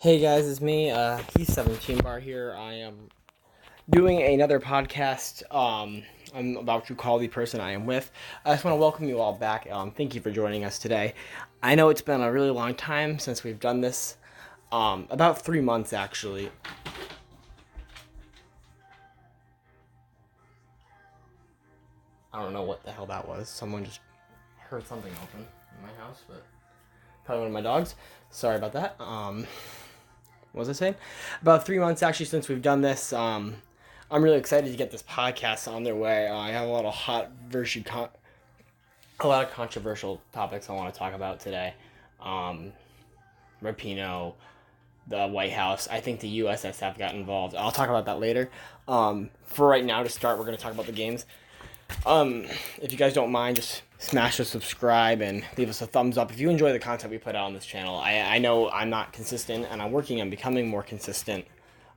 Hey guys, it's me. He's 17 Bar here. I am doing another podcast. I'm about to call the person I am with. I just want to welcome you all back. Thank you for joining us today. I know it's been a really long time since we've done this. About 3 months actually. I don't know what the hell that was. Someone just heard something open in my house, but probably one of my dogs. Sorry about that. What was I saying? About 3 months actually since we've done this. I'm really excited to get this podcast on their way. I have a lot of a lot of controversial topics I want to talk about today. Rapinoe, the White House. I think the USSF got involved. I'll talk about that later. For right now, to start, we're going to talk about the games. If you guys don't mind, just smash the subscribe and leave us a thumbs up if you enjoy the content we put out on this channel. I know I'm not consistent, and I'm working on becoming more consistent.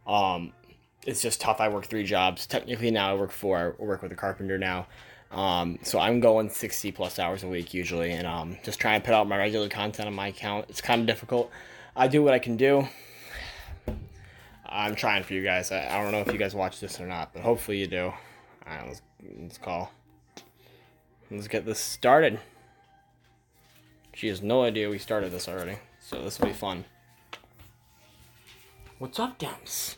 It's just tough. I work 3 jobs. Technically now I work 4. I work with a carpenter now. So I'm going 60 plus hours a week usually, and just trying to put out my regular content on my account. It's kind of difficult. I do what I can do. I'm trying for you guys. I don't know if you guys watch this or not, but hopefully you do. All right, let's get this started. She has no idea we started this already, so this will be fun. What's up, Dems?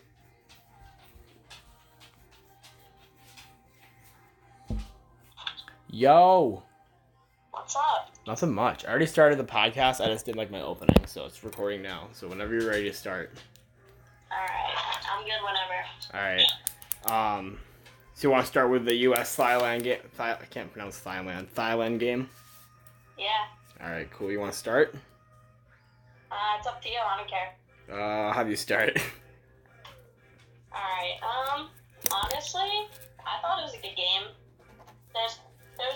Yo! What's up? Nothing much. I already started the podcast. I just did my opening, so it's recording now. So whenever you're ready to start. Alright, I'm good whenever. Alright. So you want to start with the Thailand game? I can't pronounce Thailand game? Yeah. Alright, cool. You want to start? It's up to you. I don't care. I'll have you start. Alright, honestly, I thought it was a good game. There's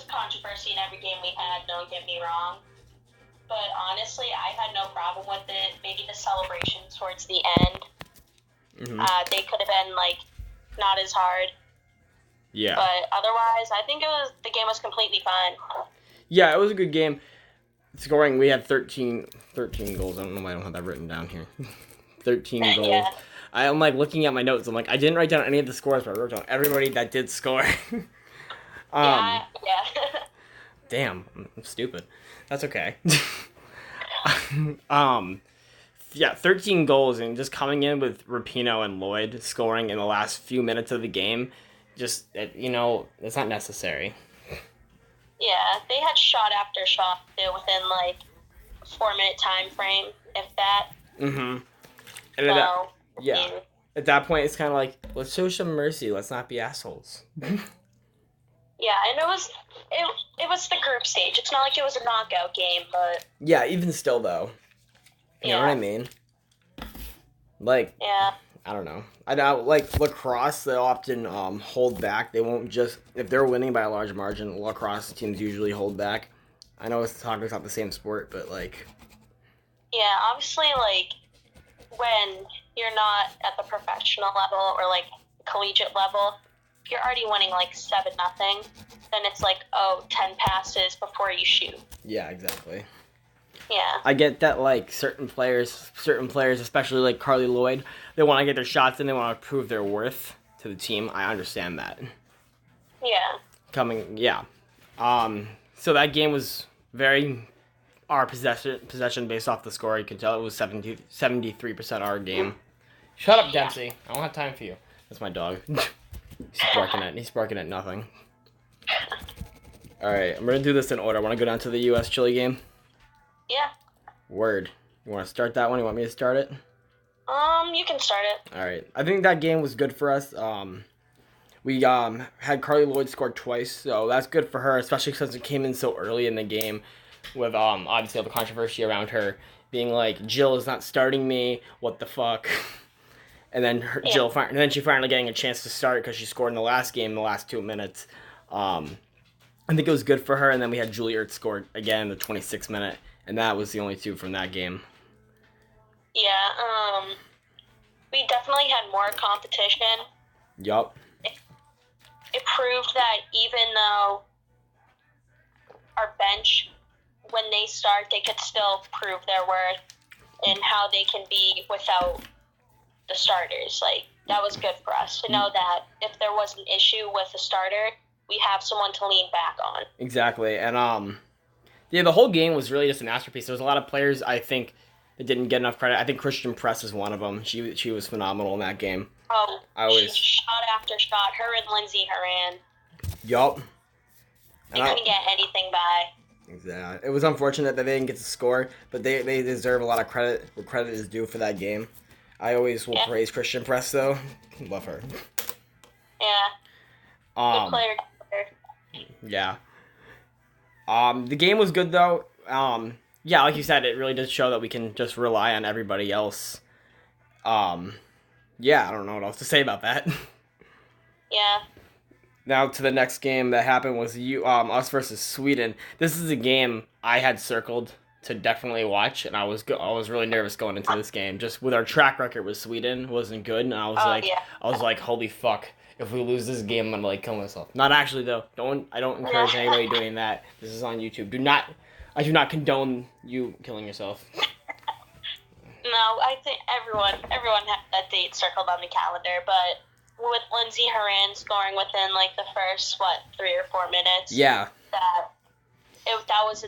controversy in every game we had, don't get me wrong. But honestly, I had no problem with it. Maybe the celebrations towards the end. Mm-hmm. They could have been, not as hard. Yeah. But otherwise, I think the game was completely fine. Yeah, it was a good game. Scoring, we had 13 goals. I don't know why I don't have that written down here. 13 goals. Yeah. I'm looking at my notes. I'm I didn't write down any of the scores, but I wrote down everybody that did score. Yeah. Damn, I'm stupid. That's okay. Yeah, 13 goals and just coming in with Rapinoe and Lloyd scoring in the last few minutes of the game. Just, it's not necessary. Yeah, they had shot after shot too within a 4-minute time frame, if that. Mm-hmm. And So, at that point, it's kind of let's show some mercy. Let's not be assholes. Yeah, and it was the group stage. It's not like it was a knockout game, but Yeah, even still though. You know what I mean? Yeah. I don't know. I know, lacrosse, they often hold back. They won't just, if they're winning by a large margin, lacrosse teams usually hold back. I know soccer's not the same sport, but Yeah, obviously, when you're not at the professional level or collegiate level, if you're already winning 7-0, then it's 10 passes before you shoot. Yeah, exactly. Yeah. I get that certain players, especially Carly Lloyd, they want to get their shots in, they want to prove their worth to the team. I understand that. Yeah. So that game was very our possession based off the score. You can tell it was 73% our game. Shut up, Dempsey. I don't have time for you. That's my dog. He's barking at nothing. Alright, I'm going to do this in order. I want to go down to the US Chile game. Yeah. Word. You want to start that one? You want me to start it? You can start it. Alright. I think that game was good for us. We had Carly Lloyd scored twice, so that's good for her, especially since it came in so early in the game with obviously all the controversy around her being Jill is not starting me, what the fuck. And then she finally getting a chance to start because she scored in the last game, in the last 2 minutes. I think it was good for her, and then we had Julie Ertz scored again in the 26th minute, and that was the only 2 from that game. Yeah, we definitely had more competition. Yup. It proved that even though our bench, when they start, they could still prove their worth. and how they can be without the starters. Like, that was good for us to know that if there was an issue with a starter, we have someone to lean back on. Exactly. And yeah, the whole game was really just a masterpiece. There was a lot of players, I think, that didn't get enough credit. I think Christian Press is one of them. She was phenomenal in that game. Oh, she shot after shot. Her and Lindsey Horan. Yup. They couldn't get anything by. Exactly. It was unfortunate that they didn't get to score, but they deserve a lot of credit where credit is due for that game. I always will praise Christian Press, though. Love her. Yeah. Good player. Yeah. The game was good, though. Yeah, like you said, it really does show that we can just rely on everybody else. Yeah, I don't know what else to say about that. Yeah. Now to the next game that happened was us versus Sweden. This is a game I had circled to definitely watch, and I was really nervous going into this game. Just with our track record with Sweden wasn't good, and I was like, holy fuck. If we lose this game, I'm gonna kill myself. Not actually though. I don't encourage anybody doing that. This is on YouTube. I do not condone you killing yourself. No, I think everyone had that date circled on the calendar, but with Lindsey Horan scoring within the first 3 or 4 minutes. Yeah. That was a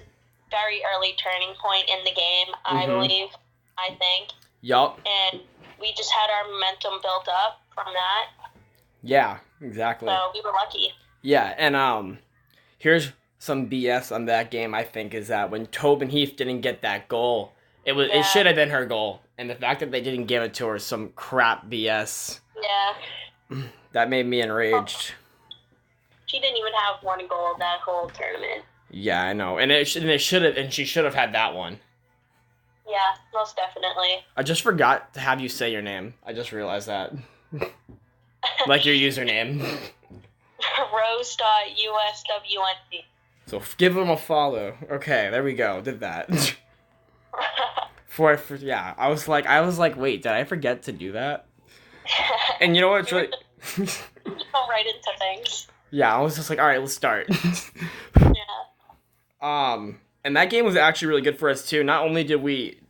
very early turning point in the game, I believe. I think. Yup. And we just had our momentum built up from that. Yeah, exactly. So we were lucky. Yeah, and here's some BS on that game. I think is that when Tobin Heath didn't get that goal, it should have been her goal, and the fact that they didn't give it to her is some crap BS. Yeah. That made me enraged. She didn't even have one goal that whole tournament. Yeah, I know, and she should have had that one. Yeah, most definitely. I just forgot to have you say your name. I just realized that. Like your username. Rose.USWNT. So give them a follow. Okay, there we go. Did that. Yeah, I was like, wait, did I forget to do that? And you know what's really... You go right into things. Yeah, I was just like, all right, let's start. Yeah. And that game was actually really good for us too. Not only did we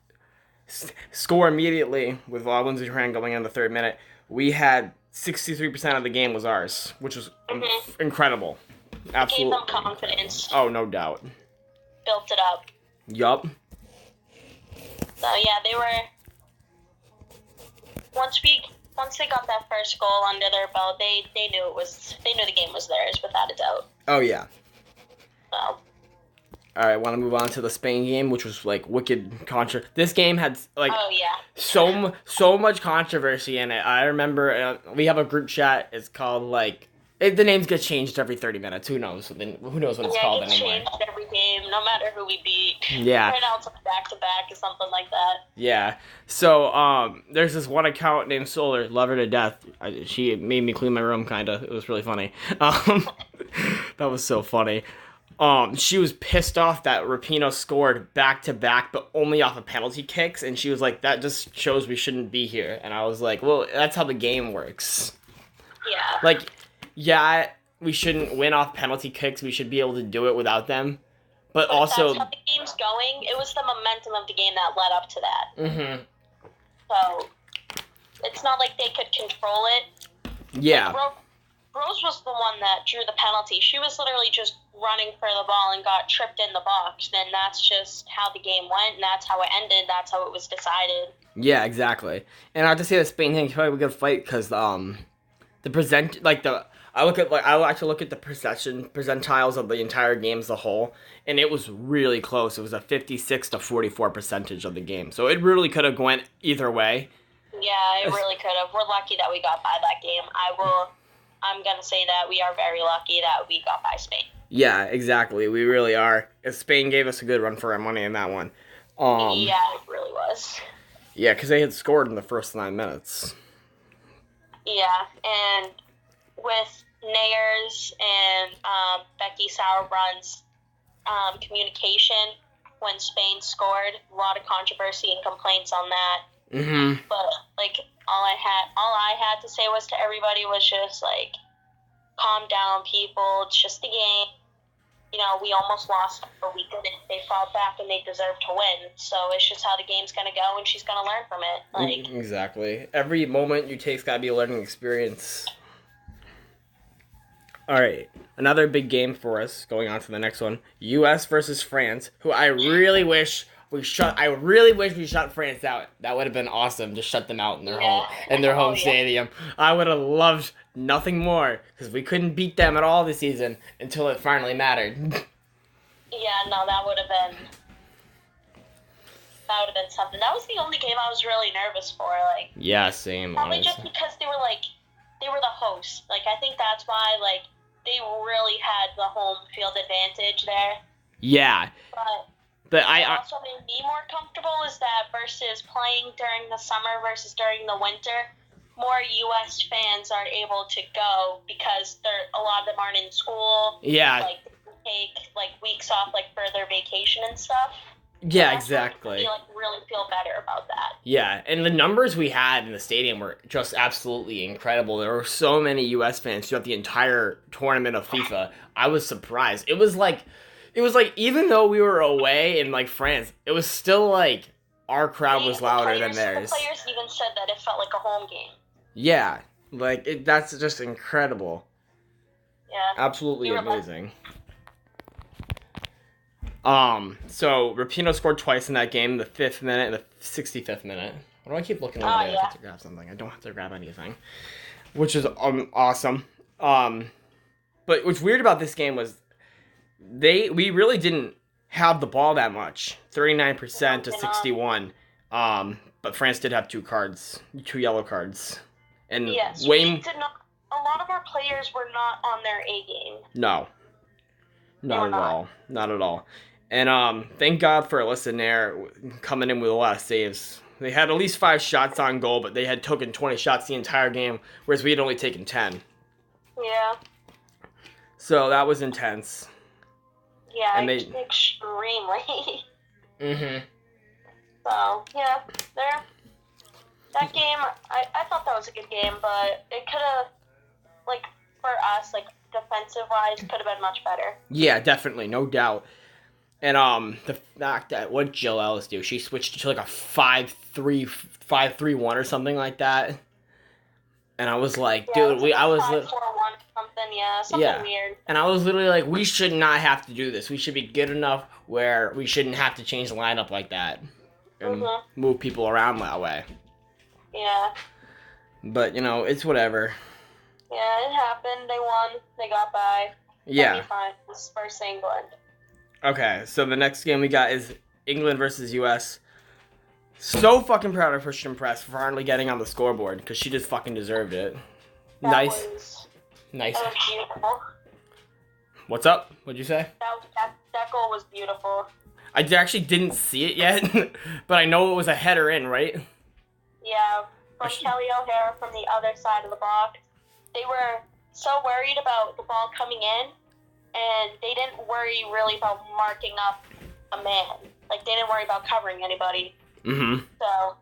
score immediately with Lindsey Horan going in the 3rd minute, we had 63% of the game was ours, which was incredible. Absolutely. Gave them confidence. Oh, no doubt. Built it up. Yup. So yeah, they were. Once they got that first goal under their belt, they knew the game was theirs without a doubt. Oh yeah. So. All right, want to move on to the Spain game, which was wicked This game had oh, yeah. so much controversy in it. I remember we have a group chat. It's called the names get changed every 30 minutes. Who knows? Who knows what it's called anymore? Yeah, it gets changed every game, no matter who we beat. Yeah. Right now it's back to back or something like that. Yeah. So there's this one account named Solar, love her to death. She made me clean my room, kinda. It was really funny. That was so funny. She was pissed off that Rapinoe scored back-to-back, but only off of penalty kicks, and she was like, that just shows we shouldn't be here. And I was like, well, that's how the game works. Yeah. Yeah, we shouldn't win off penalty kicks. We should be able to do it without them. But also... that's how the game's going. It was the momentum of the game that led up to that. Mm-hmm. So, it's not like they could control it. Yeah. Rose was the one that drew the penalty. She was literally just running for the ball and got tripped in the box. And that's just how the game went, and that's how it ended. That's how it was decided. Yeah, exactly. And I have to say that Spain thing is probably a good fight because I like to look at the percentiles of the entire game as a whole, and it was really close. It was a 56 to 44% of the game, so it really could have went either way. Yeah, it really could have. We're lucky that we got by that game. I'm gonna say that we are very lucky that we got by Spain. Yeah, exactly. We really are. Spain gave us a good run for our money in that one. Yeah, it really was. Yeah, because they had scored in the first 9 minutes. Yeah, and with Nayers and Becky Sauerbrun's communication when Spain scored, a lot of controversy and complaints on that. Mm-hmm. But all I had to say was to everybody was just calm down, people. It's just a game. we almost lost a week and they fought back and they deserve to win. So it's just how the game's going to go and she's going to learn from it. Exactly. Every moment you take's got to be a learning experience. All right. Another big game for us going on to the next one. US versus France, who I really wish we shut France out. That would have been awesome. Just shut them out in their home stadium. I would have loved nothing more because we couldn't beat them at all this season until it finally mattered. Yeah, no, that would have been something. That was the only game I was really nervous for. Yeah, same. Probably just because they were the hosts. I think that's why they really had the home field advantage there. Yeah. But I also made me more comfortable is that versus playing during the summer versus during the winter, more U.S. fans are able to go because a lot of them aren't in school. Yeah. Take weeks off for their vacation and stuff. Yeah, so exactly. Me, really feel better about that. Yeah, and the numbers we had in the stadium were just absolutely incredible. There were so many U.S. fans throughout the entire tournament of FIFA. I was surprised. It was like even though we were away in France, it was still our crowd was louder than theirs. The players even said that it felt like a home game. Yeah, that's just incredible. Yeah, absolutely amazing. So Rapinoe scored twice in that game, the 5th minute and the 65th minute. Why do I keep looking over there to grab something? I don't have to grab anything, which is awesome. But what's weird about this game was we really didn't have the ball that much, 39% to 61. But France did have 2 yellow cards, and yes, a lot of our players were not on their A game. No, not at all. And thank God for Alyssa Nair coming in with a lot of saves. They had at least 5 shots on goal, but they had taken 20 shots the entire game, whereas we had only taken 10. Yeah. So that was intense. Yeah, extremely. Mm-hmm. So, yeah, that game, I thought that was a good game, but it could have, for us, defensive-wise, could have been much better. Yeah, definitely, no doubt. And the fact that what Jill Ellis do, she switched to a 5-3-1 or something like that. And I was like, dude, I was 5-4-1 something weird. And I was literally like, we should not have to do this. We should be good enough where we shouldn't have to change the lineup like that and move people around that way. Yeah. But it's whatever. Yeah, it happened. They won. They got by. Yeah. Semifinals versus England. Okay, so the next game we got is England versus US. So fucking proud of Christian Press for finally getting on the scoreboard because she just fucking deserved it. Nice. That was beautiful. What's up? What'd you say? That goal was beautiful. I actually didn't see it yet, but I know it was a header in, right? Yeah, from Kelly O'Hara from the other side of the box. They were so worried about the ball coming in, and they didn't worry really about marking up a man. They didn't worry about covering anybody. Mm-hmm. So,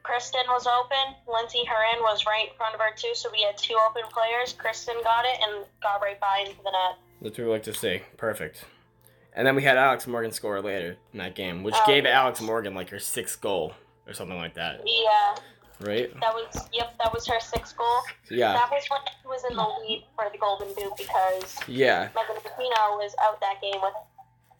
Kristen was open. Lindsay Horan was right in front of her, too, so we had 2 open players. Kristen got it and got right by into the net. That's what we like to see. Perfect. And then we had Alex Morgan score later in that game, which gave Alex Morgan her 6th goal or something like that. Yeah. Right? That was her 6th goal. Yeah. That was when she was in the lead for the Golden Boot because Megan Rapinoe was out that game with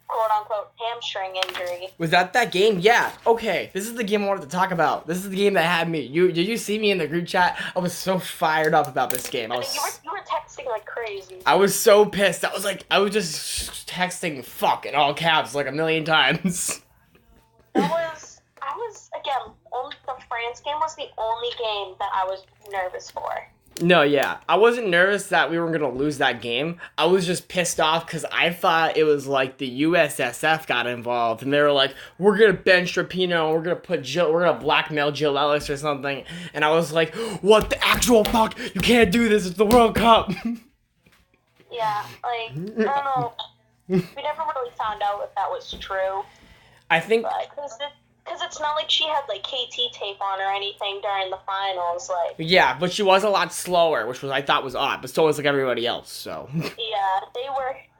quote-unquote hamstring injury. Was that game? Yeah. Okay. This is the game I wanted to talk about. This is the game that had me. Did you see me in the group chat? I was so fired up about this game. You were texting like crazy. I was so pissed. I was just texting fuck in all caps like a million times. I was again, the France game was the only game that I was nervous for. No, yeah. I wasn't nervous that we were going to lose that game. I was just pissed off because I thought it was the USSF got involved. And they were like, we're going to bench Rapinoe. We're going to blackmail Jill Ellis or something. And I was like, what the actual fuck? You can't do this. It's the World Cup. Yeah, I don't know. We never really found out if that was true. I think... Because it's not like she had KT tape on or anything during the finals. Yeah, but she was a lot slower, which I thought was odd. But so was everybody else. So. Yeah, they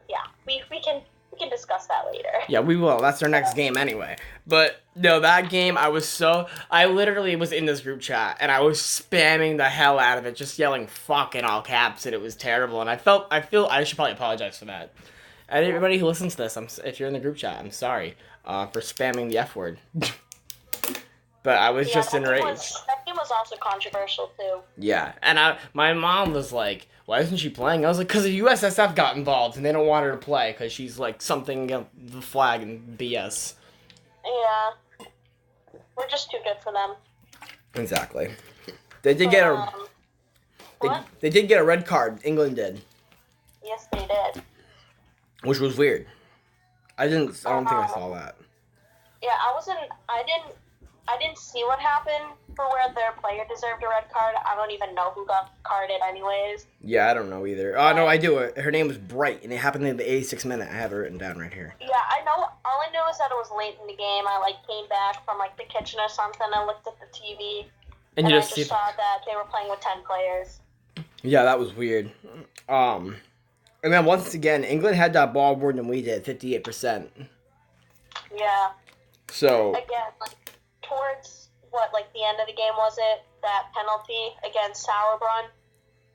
yeah, we can discuss that later. Yeah, we will. That's our next game anyway. But no, that game I literally was in this group chat and I was spamming the hell out of it, just yelling "fuck" in all caps, and it was terrible. And I feel I should probably apologize for that. And everybody who listens to this, if you're in the group chat, I'm sorry for spamming the F word. But I was just enraged. That game was also controversial too. Yeah, and my mom was like, "Why isn't she playing?" I was like, "Cause the USSF got involved, and they don't want her to play because she's like something against the flag and BS." Yeah, we're just too good for them. Exactly. They did get a. They did get a red card. England did. Yes, they did. Which was weird. I don't think I saw that. Yeah, I didn't see what happened for where their player deserved a red card. I don't even know who got carded anyways. Yeah, I don't know either. Oh, no, I do. Her name was Bright, and it happened in the 86th minute. I have it written down right here. Yeah, I know. All I know is that it was late in the game. I, came back from, the kitchen or something. I looked at the TV, and I just saw that they were playing with 10 players. Yeah, that was weird. And then once again, England had that ball more than we did, 58%. Yeah. So. Again, towards the end of the game was it? That penalty against Sauerbrunn?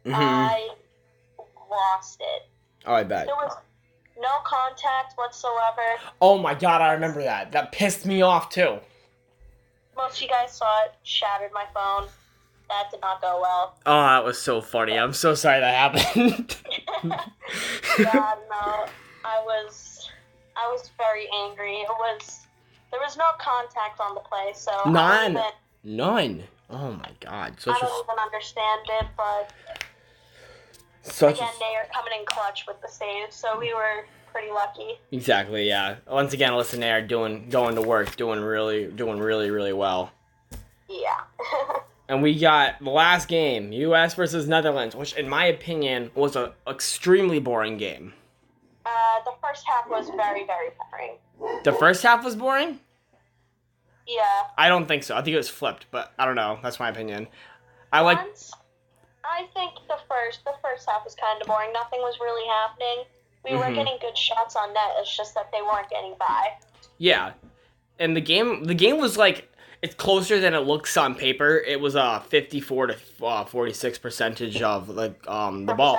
Mm-hmm. I lost it. Oh, I bet. There was no contact whatsoever. Oh my god, I remember that. That pissed me off too. Most of you guys saw it, shattered my phone. That did not go well. Oh, that was so funny. I'm so sorry that happened. God, no. I was very angry. There was no contact on the play, so None. Oh my god. I don't even understand it, but again, they are coming in clutch with the save, so we were pretty lucky. Exactly, yeah. Once again, listen, they are going to work, doing really, really well. Yeah. And we got the last game, U.S. versus Netherlands, which, in my opinion, was an extremely boring game. The first half was very, very boring. The first half was boring? Yeah. I don't think so. I think it was flipped, but I don't know. That's my opinion. I think the first half was kind of boring. Nothing was really happening. We were getting good shots on net. It's just that they weren't getting by. Yeah. And the game was it's closer than it looks on paper. It was 54 to 46 percentage of the ball.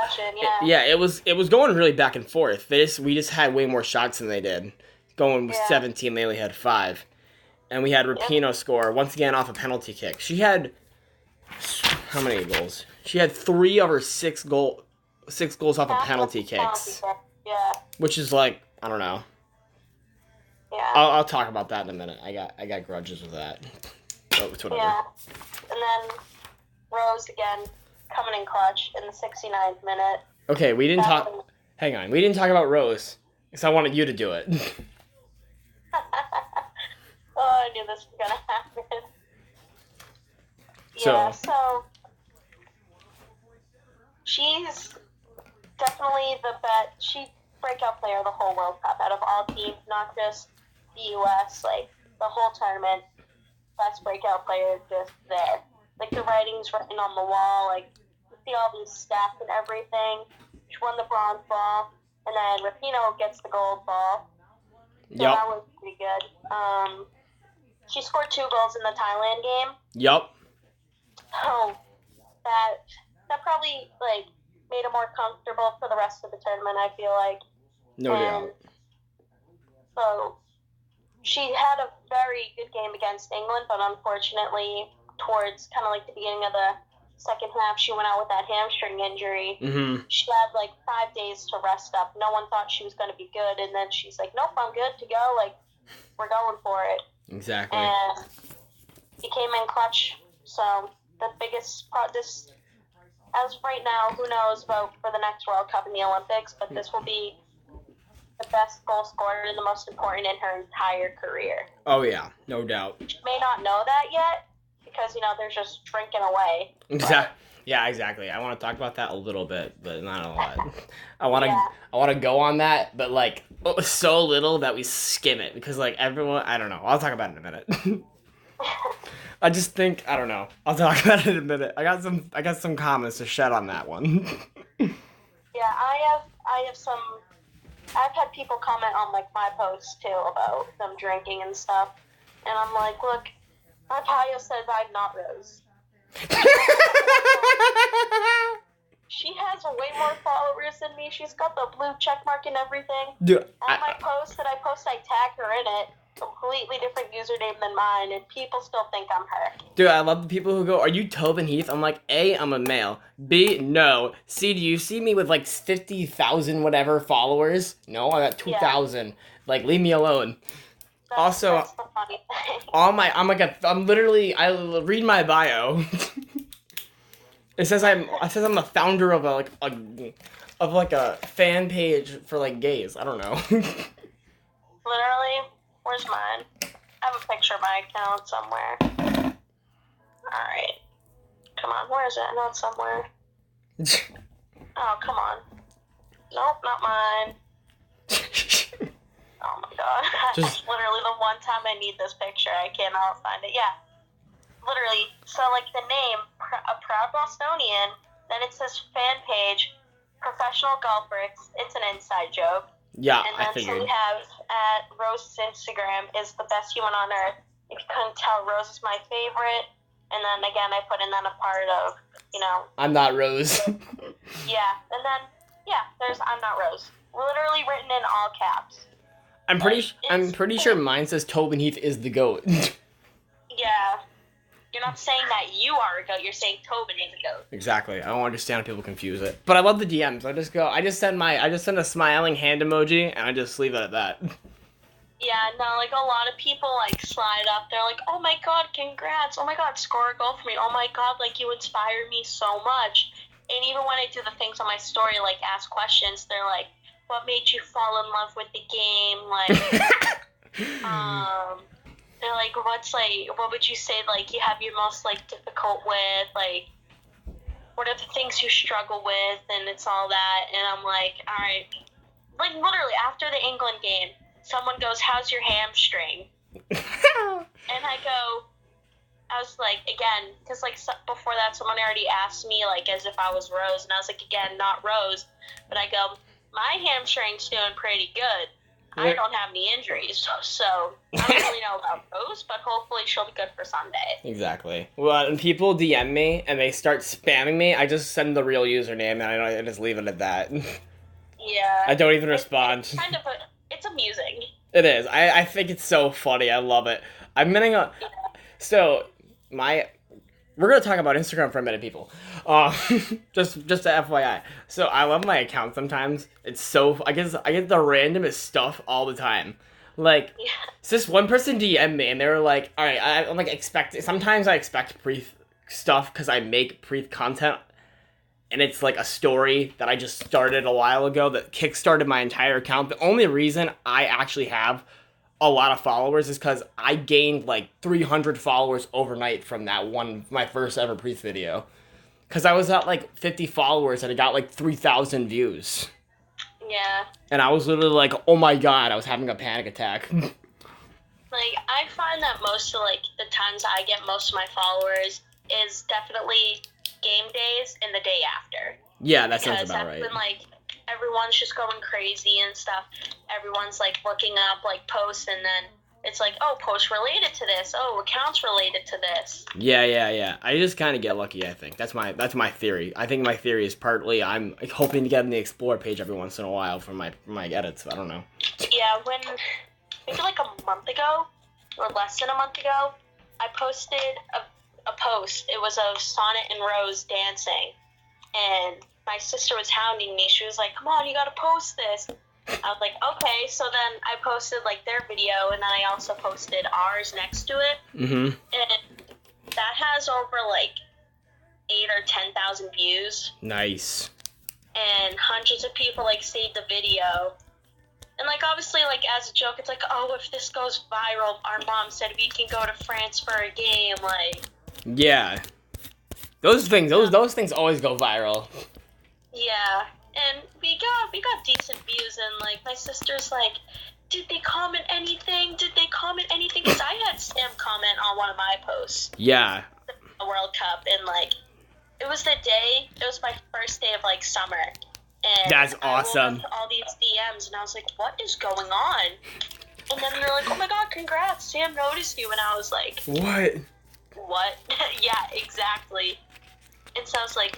Yeah. It was going really back and forth. We just had way more shots than they did. Going with 17, they only had 5. And we had Rapinoe score once again off a penalty kick. She had how many goals? She had 3 of her 6 goals off of penalty kicks. Yeah. Which is I don't know. Yeah. I'll talk about that in a minute. I got grudges with that. But it's whatever. Yeah. And then Rose again coming in clutch in the 69th minute. Okay, we didn't talk. Hang on, we didn't talk about Rose because I wanted you to do it. Oh, I knew this was gonna happen. Yeah. So she's definitely she's breakout player of the whole World Cup out of all teams, not just the U.S. The whole tournament, best breakout player just there. The writing's written on the wall. You see all these stats and everything. She won the bronze ball, and then Rapinoe gets the gold ball. So that was pretty good. She scored 2 goals in the Thailand game. Yep. So that probably made her more comfortable for the rest of the tournament, I feel like. No doubt. So she had a very good game against England, but unfortunately, towards kind of the beginning of the second half, she went out with that hamstring injury. Mm-hmm. She had 5 days to rest up. No one thought she was going to be good, and then she's like, "Nope, I'm good to go. We're going for it." Exactly. And he came in clutch. So the biggest this, as of right now, who knows about for the next World Cup in the Olympics, but this will be the best goal scorer and the most important in her entire career. Oh yeah, no doubt. She may not know that yet because they're just drinking away. Exactly. Yeah, exactly. I want to talk about that a little bit, but not a lot. I want to go on that, but so little that we skim it because everyone. I don't know. I'll talk about it in a minute. I just think I don't know. I'll talk about it in a minute. I got some comments to shed on that one. Yeah, I have some I've had people comment on like my posts too about them drinking and stuff, and I'm like, look, my bio says I'm not Rose. She has way more followers than me. She's got the blue check mark and everything. Dude, on my posts that I post, I tag her in it. Completely different username than mine, and people still think I'm her. Dude, I love the people who go, are you Tobin Heath? I'm like, A, I'm a male. B, no. C, do you see me with like 50,000 whatever followers? No, I got 2,000. Yeah. Like, leave me alone. That's the funny thing. I read my bio. It says I'm the founder of a fan page for like gays. I don't know. Literally, where's mine? I have a picture of my account somewhere. Alright. Come on, where is it? I know it's somewhere. Oh, come on. Nope, not mine. Oh my god. That's literally the one time I need this picture. I cannot find it. Yeah. Literally. So, like, the name, a proud Bostonian, then it says fan page, professional golfer. It's an inside joke. Yeah, and then I figured. So we have at Rose's Instagram is the best human on earth. If you couldn't tell, Rose is my favorite. And then again, I put in then a part of, I'm not Rose. Yeah, and then there's I'm not Rose. Literally written in all caps. I'm pretty sure mine says Tobin Heath is the GOAT. Yeah. You're not saying that you are a GOAT, you're saying Tobin is a GOAT. Exactly. I don't understand how people confuse it. But I love the DMs. I just send a smiling hand emoji and I just leave it at that. Yeah, no, like a lot of people like slide up. They're like, oh my god, congrats. Oh my god, score a goal for me. Oh my god, like you inspire me so much. And even when I do the things on my story, like ask questions, they're like, what made you fall in love with the game? Like, they're like, what would you say, like, you have your most, like, difficult with? Like, what are the things you struggle with? And it's all that. And I'm like, all right. Like, literally, after the England game, someone goes, how's your hamstring? And I was like, again, because, like, before that, someone already asked me, like, as if I was Rose. And I was like, again, not Rose. But I go, my hamstring's doing pretty good. I don't have any injuries, so I don't really know about Rose, but hopefully she'll be good for Sunday. Exactly. Well, when people DM me and they start spamming me, I just send the real username and I just leave it at that. Yeah. I don't even respond. It's kind of it's amusing. It is. I think it's so funny. I love it. I'm gonna So, we're gonna talk about Instagram for a minute, people. Just a FYI. So I love my account sometimes. It's so I get the randomest stuff all the time. Like, this one person DM'd me and they were like, all right, I'm like sometimes I expect brief stuff because I make brief content, and it's like a story that I just started a while ago that kickstarted my entire account. The only reason I actually have a lot of followers is because I gained like 300 followers overnight from that one, my first ever Preeth video. Because I was at like 50 followers and it got like 3,000 views. Yeah. And I was literally like, oh my god, I was having a panic attack. Like, I find that most of like the times I get most of my followers is definitely game days and the day after. Yeah, that sounds about right. Because that's when like everyone's just going crazy and stuff. Everyone's like looking up like posts, and then it's like, oh, posts related to this. Oh, accounts related to this. Yeah. I just kind of get lucky, I think. That's my theory. I think my theory is partly I'm hoping to get in the Explore page every once in a while for my edits. I don't know. Yeah, maybe like a month ago, or less than a month ago, I posted a post. It was of Sonnet and Rose dancing, and my sister was hounding me. She was like, come on, you gotta post this. I was like, okay. So then I posted like their video, and then I also posted ours next to it. Mm-hmm. And that has over like 8,000 or 10,000 views. Nice. And hundreds of people like saved the video. And like obviously like as a joke, it's like, oh, if this goes viral, our mom said we can go to France for a game, like. Yeah. Those things always go viral. Yeah, and we got decent views, and like my sister's like, did they comment anything? Because I had Sam comment on one of my posts. Yeah. The World Cup, and like, it was my first day of like summer, And That's awesome. I rolled up to all these DMs, and I was like, what is going on? And then they're like, oh my god, congrats, Sam noticed you. And I was like, What? Yeah, exactly. And so I was like,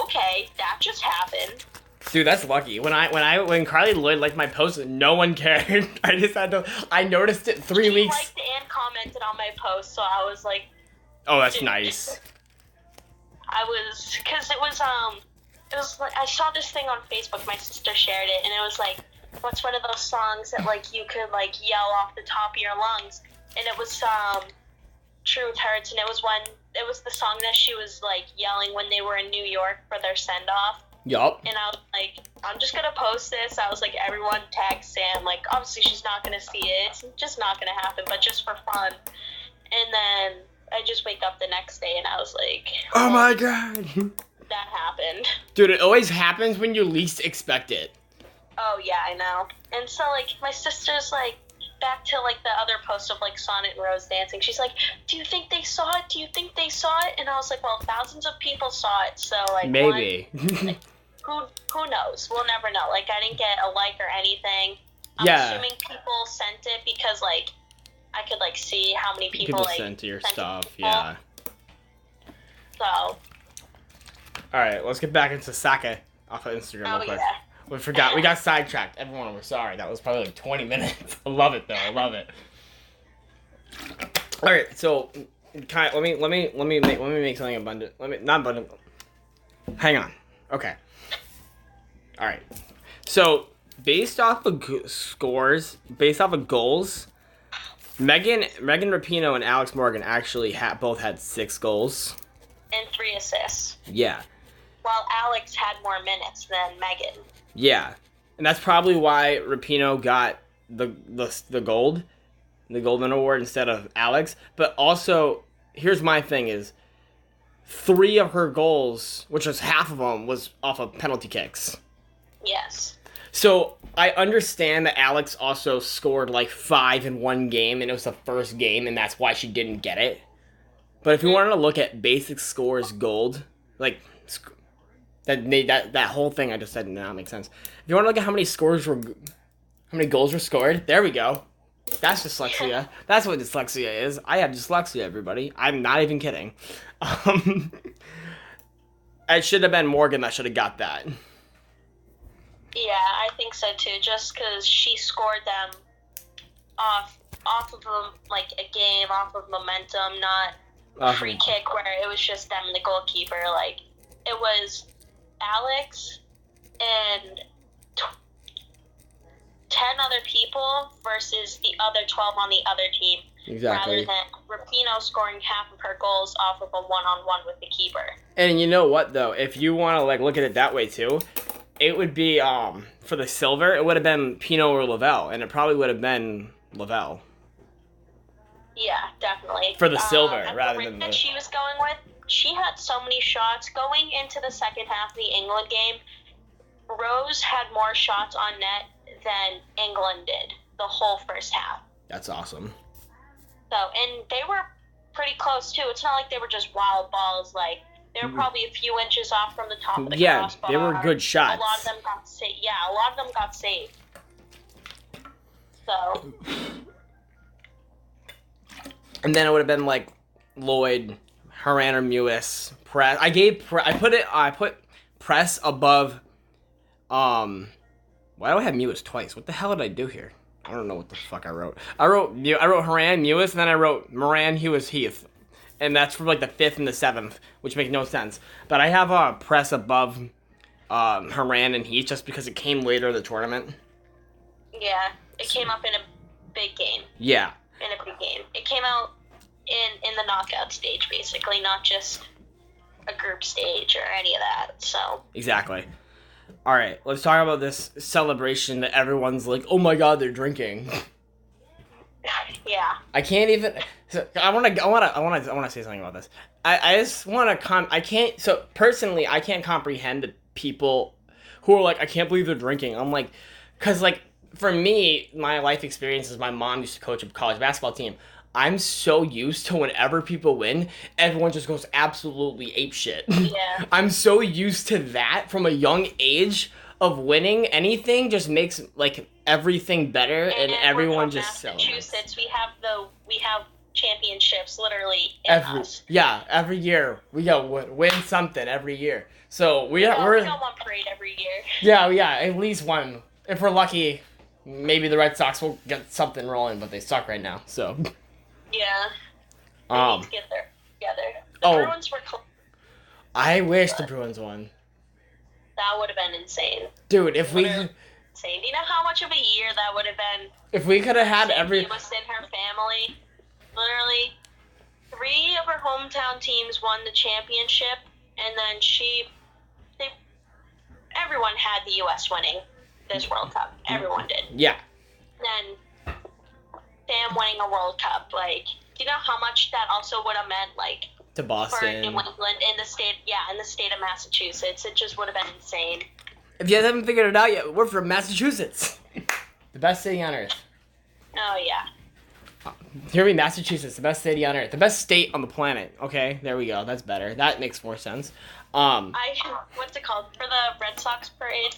okay, that just happened. Dude, that's lucky. When Carly Lloyd liked my post, no one cared. I noticed it 3 weeks. She liked and commented on my post, so I was like, oh, that's nice. because it was like, I saw this thing on Facebook, my sister shared it, and it was like, what's one of those songs that, like, you could, like, yell off the top of your lungs? And it was, Truth Hurts, and it was the song that she was, like, yelling when they were in New York for their send-off. Yup. And I was like, I'm just gonna post this. I was like, everyone tag Sam. Like, obviously she's not gonna see it. It's just not gonna happen, but just for fun. And then I just wake up the next day and I was like, oh my god. That happened. Dude, it always happens when you least expect it. Oh, yeah, I know. And so, like, my sister's like, back to, like, the other post of, like, Sonnet and Rose dancing. She's like, do you think they saw it? Do you think they saw it? And I was like, well, thousands of people saw it, so, like, maybe. Who knows? We'll never know. Like, I didn't get a like or anything. I'm assuming people sent it because, like, I could, like, see how many people like, sent your stuff, yeah. So. Alright, let's get back into Sake off of Instagram real quick. Yeah. We forgot. We got sidetracked. Everyone, we're sorry. That was probably like 20 minutes. I love it though. I love it. All right. So, let me make something abundant. Not abundant. Hang on. Okay. All right. So, based off of scores, based off of goals, Megan Rapinoe and Alex Morgan actually both had 6 goals and 3 assists. Yeah. While Alex had more minutes than Megan. Yeah, and that's probably why Rapinoe got the gold Goldman Award instead of Alex. But also, here's my thing is, 3 of her goals, which was half of them, was off of penalty kicks. Yes. So I understand that Alex also scored like 5 in one game, and it was the first game, and that's why she didn't get it. But if you wanted to look at basic scores gold, like... That whole thing I just said did not make sense. If you want to look at how many goals were scored, there we go. That's dyslexia. That's what dyslexia is. I have dyslexia, everybody. I'm not even kidding. It should have been Morgan that should have got that. Yeah, I think so too. Just because she scored them off of like a game, off of momentum, not a free kick where it was just them and the goalkeeper. Like, it was Alex and 10 other people versus the other 12 on the other team. Exactly. Rather than Rapinoe scoring half of her goals off of a one-on-one with the keeper. And you know what, though? If you want to like look at it that way, too, it would be, for the silver, it would have been Pinot or Lavelle, and it probably would have been Lavelle. Yeah, definitely. For the silver, rather than that she was going with, she had so many shots going into the second half of the England game. Rose had more shots on net than England did the whole first half. That's awesome. So, and they were pretty close too. It's not like they were just wild balls. Like, they were probably a few inches off from the top of the crossbar. Yeah, they were good shots. A lot of them got saved. Yeah, a lot of them got saved. So. And then it would have been like Lloyd, Horan, or Mewis. Press. I put Press above. Why do I have Mewis twice? What the hell did I do here? I don't know what the fuck I wrote. I wrote Horan, Mewis, and then I wrote Moran, Hughes, Heath. And that's for like the 5th and the 7th, which makes no sense. But I have Press above Horan and Heath just because it came later in the tournament. Yeah, it came up in a big game. Yeah. In a big game. It came out in the knockout stage, basically, not just a group stage or any of that. So. Exactly. All right, let's talk about this celebration that everyone's like, "Oh my God, they're drinking." Yeah. I can't even. I want to say something about this. I just want to I can't. So personally, I can't comprehend the people who are like, "I can't believe they're drinking." I'm like, because like for me, my life experience is my mom used to coach a college basketball team. I'm so used to whenever people win, everyone just goes absolutely apeshit. Yeah. I'm so used to that from a young age. of winning anything just makes like everything better, and everyone we're just Massachusetts. We have championships literally in us. Yeah, every year we go win something every year. So we got one parade every year. Yeah, at least one. If we're lucky, maybe the Red Sox will get something rolling, but they suck right now. So yeah, they need to get there together. The Bruins were close. I wish the Bruins won. That would have been insane, dude. If we insane. Do you know how much of a year that would have been? If we could have had every was in her family. Literally, 3 of her hometown teams won the championship, and then everyone had the U.S. winning this World Cup. Everyone did. Yeah. Then Sam winning a World Cup, like, do you know how much that also would have meant, like, to Boston, for New England, in the state of Massachusetts? It just would have been insane. If you guys haven't figured it out yet, we're from Massachusetts, the best city on earth. Oh yeah. Hear me, Massachusetts, the best city on earth, the best state on the planet. Okay, there we go. That's better. That makes more sense. What's it called, for the Red Sox parade?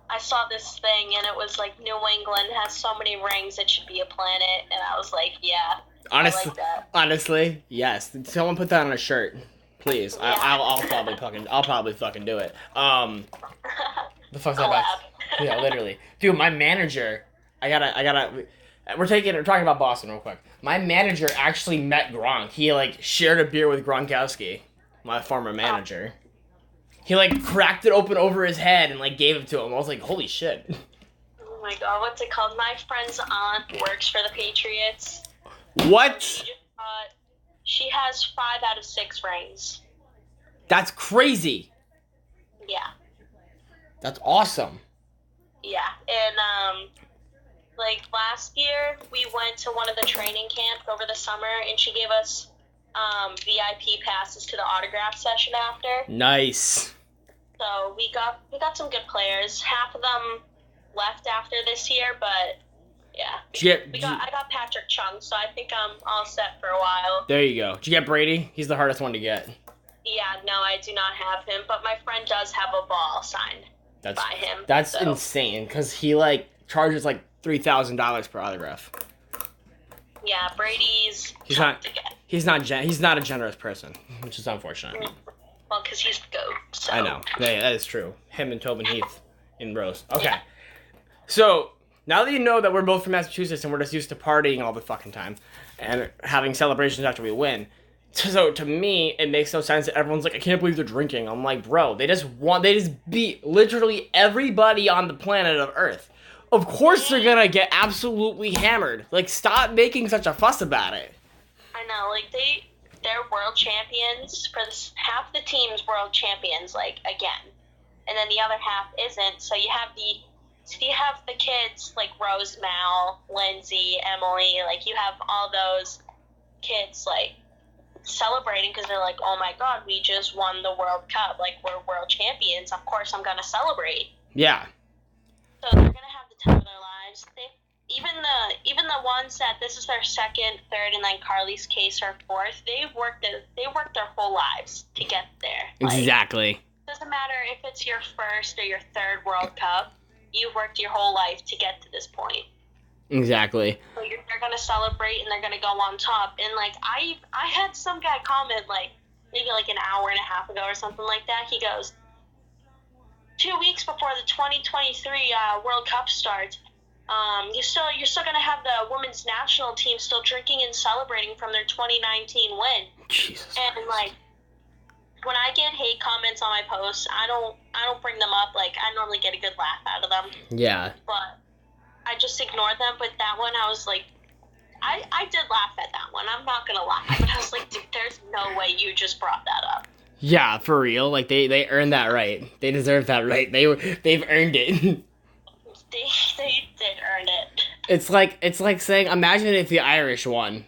I saw this thing, and it was like, New England has so many rings, it should be a planet, and I was like, yeah. Honestly, I like that. Honestly, yes. Someone put that on a shirt, please. Yeah. I'll probably fucking do it. The fuck's that about? Yeah, literally, dude. My manager, we're talking about Boston real quick. My manager actually met Gronk. He like shared a beer with Gronkowski, my former manager. He like cracked it open over his head and like gave it to him. I was like, holy shit. Oh my god, what's it called? My friend's aunt works for the Patriots. What? She has 5 out of 6 rings. That's crazy. Yeah. That's awesome. Yeah, and like last year we went to one of the training camps over the summer, and she gave us VIP passes to the autograph session after. Nice. So we got some good players. Half of them left after this year, but yeah. I got Patrick Chung, so I think I'm all set for a while. There you go. Did you get Brady? He's the hardest one to get. Yeah, no, I do not have him, but my friend does have a ball signed by him. That's insane, because he like charges like $3,000 per autograph. Yeah, Brady's He's not a generous person, which is unfortunate. Well, because he's the GOAT. So. I know. Yeah, that is true. Him and Tobin Heath in Rose. Okay. Yeah. So, now that you know that we're both from Massachusetts and we're just used to partying all the fucking time and having celebrations after we win, so to me, it makes no sense that everyone's like, I can't believe they're drinking. I'm like, bro, they just beat literally everybody on the planet of Earth. Of course they're gonna get absolutely hammered. Like, stop making such a fuss about it. I know, like, they're world champions. For half the team's world champions, like, again. And then the other half isn't. So you have the kids, like Rose, Mal, Lindsay, Emily, like, you have all those kids, like, celebrating because they're like, oh my god, we just won the World Cup. Like, we're world champions. Of course I'm gonna celebrate. Yeah. So they're gonna have the time of their lives. Even the ones that this is their second, third, and then Carly's case her fourth, they worked their whole lives to get there. Like, exactly. Doesn't matter if it's your first or your third World Cup. You've worked your whole life to get to this point. Exactly. So they're gonna celebrate and they're gonna go on top. And like I had some guy comment like maybe like an hour and a half ago or something like that. He goes, 2 weeks before the 2023 World Cup starts, you're still gonna have the women's national team still drinking and celebrating from their 2019 win. Jesus. And like, when I get hate comments on my posts, I don't bring them up. Like, I normally get a good laugh out of them. Yeah. But I just ignore them. But that one, I was like, I did laugh at that one. I'm not gonna lie. But I was like, dude, there's no way you just brought that up. Yeah, for real. Like, they earned that right. They deserve that right. They've earned it. They did earn it. It's like saying, imagine if the Irish won.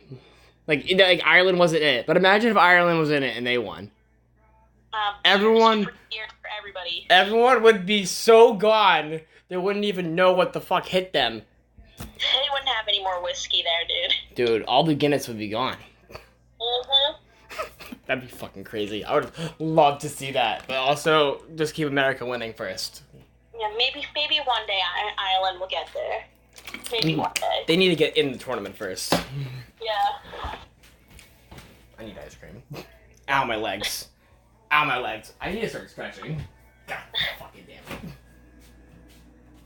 Like Ireland wasn't in it, but imagine if Ireland was in it and they won. Everyone would be so gone, they wouldn't even know what the fuck hit them. They wouldn't have any more whiskey there, dude. Dude, all the Guinness would be gone. Mm-hmm. That'd be fucking crazy. I would love to see that, but also just keep America winning first. Yeah, maybe one day Ireland will get there. Maybe one day. They need to get in the tournament first. Yeah. I need ice cream. Ow, my legs. Ow, my legs. I need to start stretching. God fucking damn it.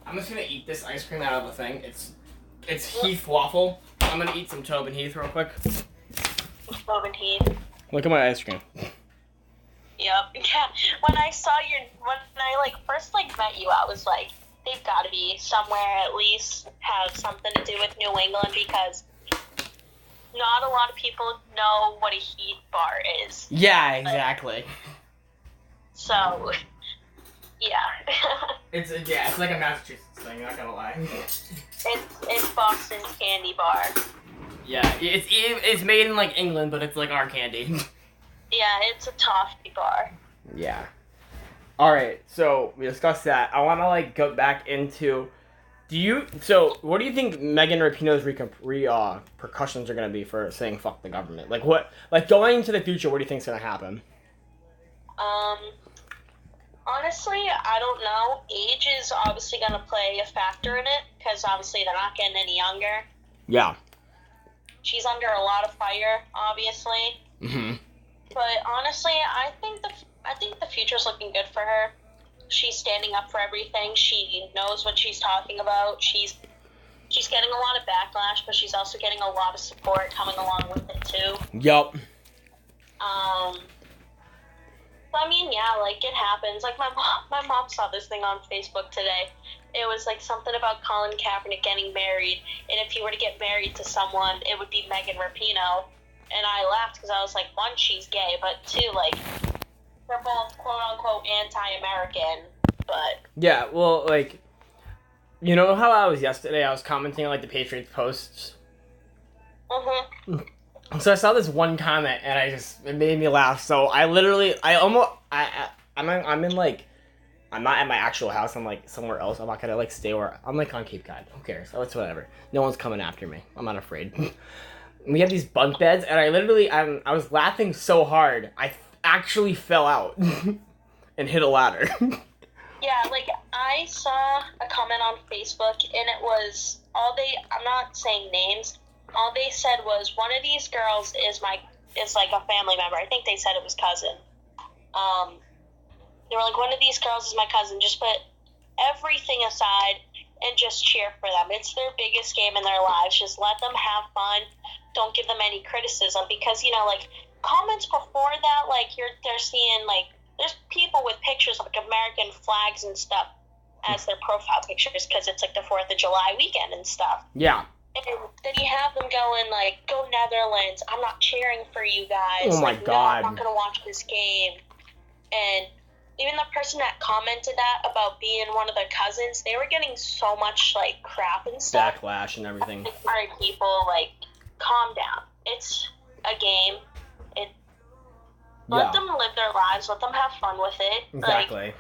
I'm just gonna eat this ice cream out of the thing. It's Heath waffle. I'm gonna eat some Tobin Heath real quick. Tobin Heath. Look at my ice cream. Yep. Yeah. When I first met you, I was like, they've got to be somewhere at least have something to do with New England because not a lot of people know what a Heath bar is. Yeah, exactly. So, yeah. It's like a Massachusetts thing. Not gonna lie. It's Boston's candy bar. Yeah, it's made in like England, but it's like our candy. Yeah, it's a toffee bar. Yeah. All right, so we discussed that. I want to like go back into. What do you think Megan Rapinoe's repercussions are gonna be for saying "fuck the government"? Like what? Like going into the future, what do you think's gonna happen? Honestly, I don't know. Age is obviously gonna play a factor in it because obviously they're not getting any younger. Yeah. She's under a lot of fire, obviously. Mm-hmm. But honestly, I think the future's looking good for her. She's standing up for everything. She knows what she's talking about. She's getting a lot of backlash, but she's also getting a lot of support coming along with it too. Yup. I mean, yeah, like it happens. Like my mom saw this thing on Facebook today. It was like something about Colin Kaepernick getting married, and if he were to get married to someone, it would be Megan Rapinoe. And I laughed because I was like, one, she's gay, but two, like, they're both quote-unquote anti-American, but... Yeah, well, like, you know how I was yesterday? I was commenting on, like, the Patriots posts? Mm-hmm. So I saw this one comment, and it made me laugh. So I'm not at my actual house. I'm, like, somewhere else. I'm not gonna, like, stay where... I'm, like, on Cape Cod. Who cares? So it's whatever. No one's coming after me. I'm not afraid. We have these bunk beds, and I was laughing so hard, I actually fell out and hit a ladder. Yeah, like, I saw a comment on Facebook, and it was, I'm not saying names, all they said was, one of these girls is like a family member. I think they said it was cousin. They were like, one of these girls is my cousin. Just put everything aside and just cheer for them. It's their biggest game in their lives. Just let them have fun. Don't give them any criticism because, you know, like, comments before that, like, they're seeing, like, there's people with pictures of, like, American flags and stuff as their profile pictures because it's, like, the 4th of July weekend and stuff. Yeah. And then you have them going, like, go Netherlands. I'm not cheering for you guys. Oh, my like, God. No, I'm not going to watch this game. And even the person that commented that about being one of the cousins, they were getting so much, like, crap and stuff. Backlash and everything. Sorry, people, like, calm down. It's a game. Let them live their lives. Let them have fun with it. Exactly. Like,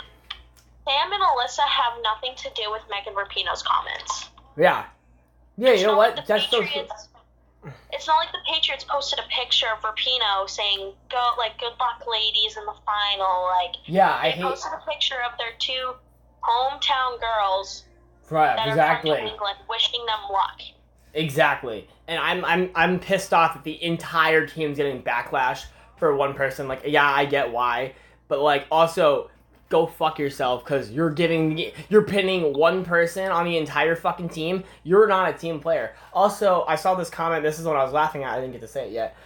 Sam and Alyssa have nothing to do with Megan Rapinoe's comments. Yeah. Yeah, you know what? That's it's not like the Patriots posted a picture of Rapinoe saying, "Go, like, good luck, ladies, in the final." Like, yeah, they posted a picture of their two hometown girls that are from New England, wishing them luck. Exactly, and I'm pissed off that the entire team's getting backlash for one person. Like, yeah, I get why, but like also go fuck yourself because you're pinning one person on the entire fucking team. You're not a team player. Also, I saw this comment. This is what I was laughing at. I didn't get to say it yet.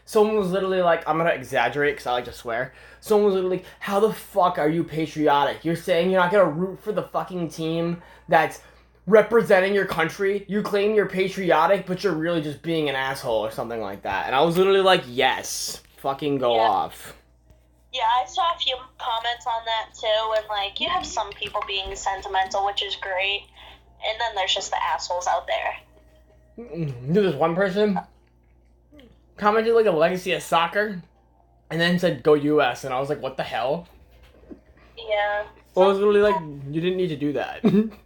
Someone was literally like, I'm gonna exaggerate because I like to swear. Someone was literally like, how the fuck are you patriotic? You're saying you're not gonna root for the fucking team that's representing your country? You claim you're patriotic, but you're really just being an asshole or something like that. And I was literally like, yes, fucking go off. Yeah, I saw a few comments on that too, and like, you have some people being sentimental, which is great, and then there's just the assholes out there. There's one person commented like a legacy of soccer, and then said "Go US," and I was like, "What the hell?" Yeah. Well, I was literally like, "You didn't need to do that." And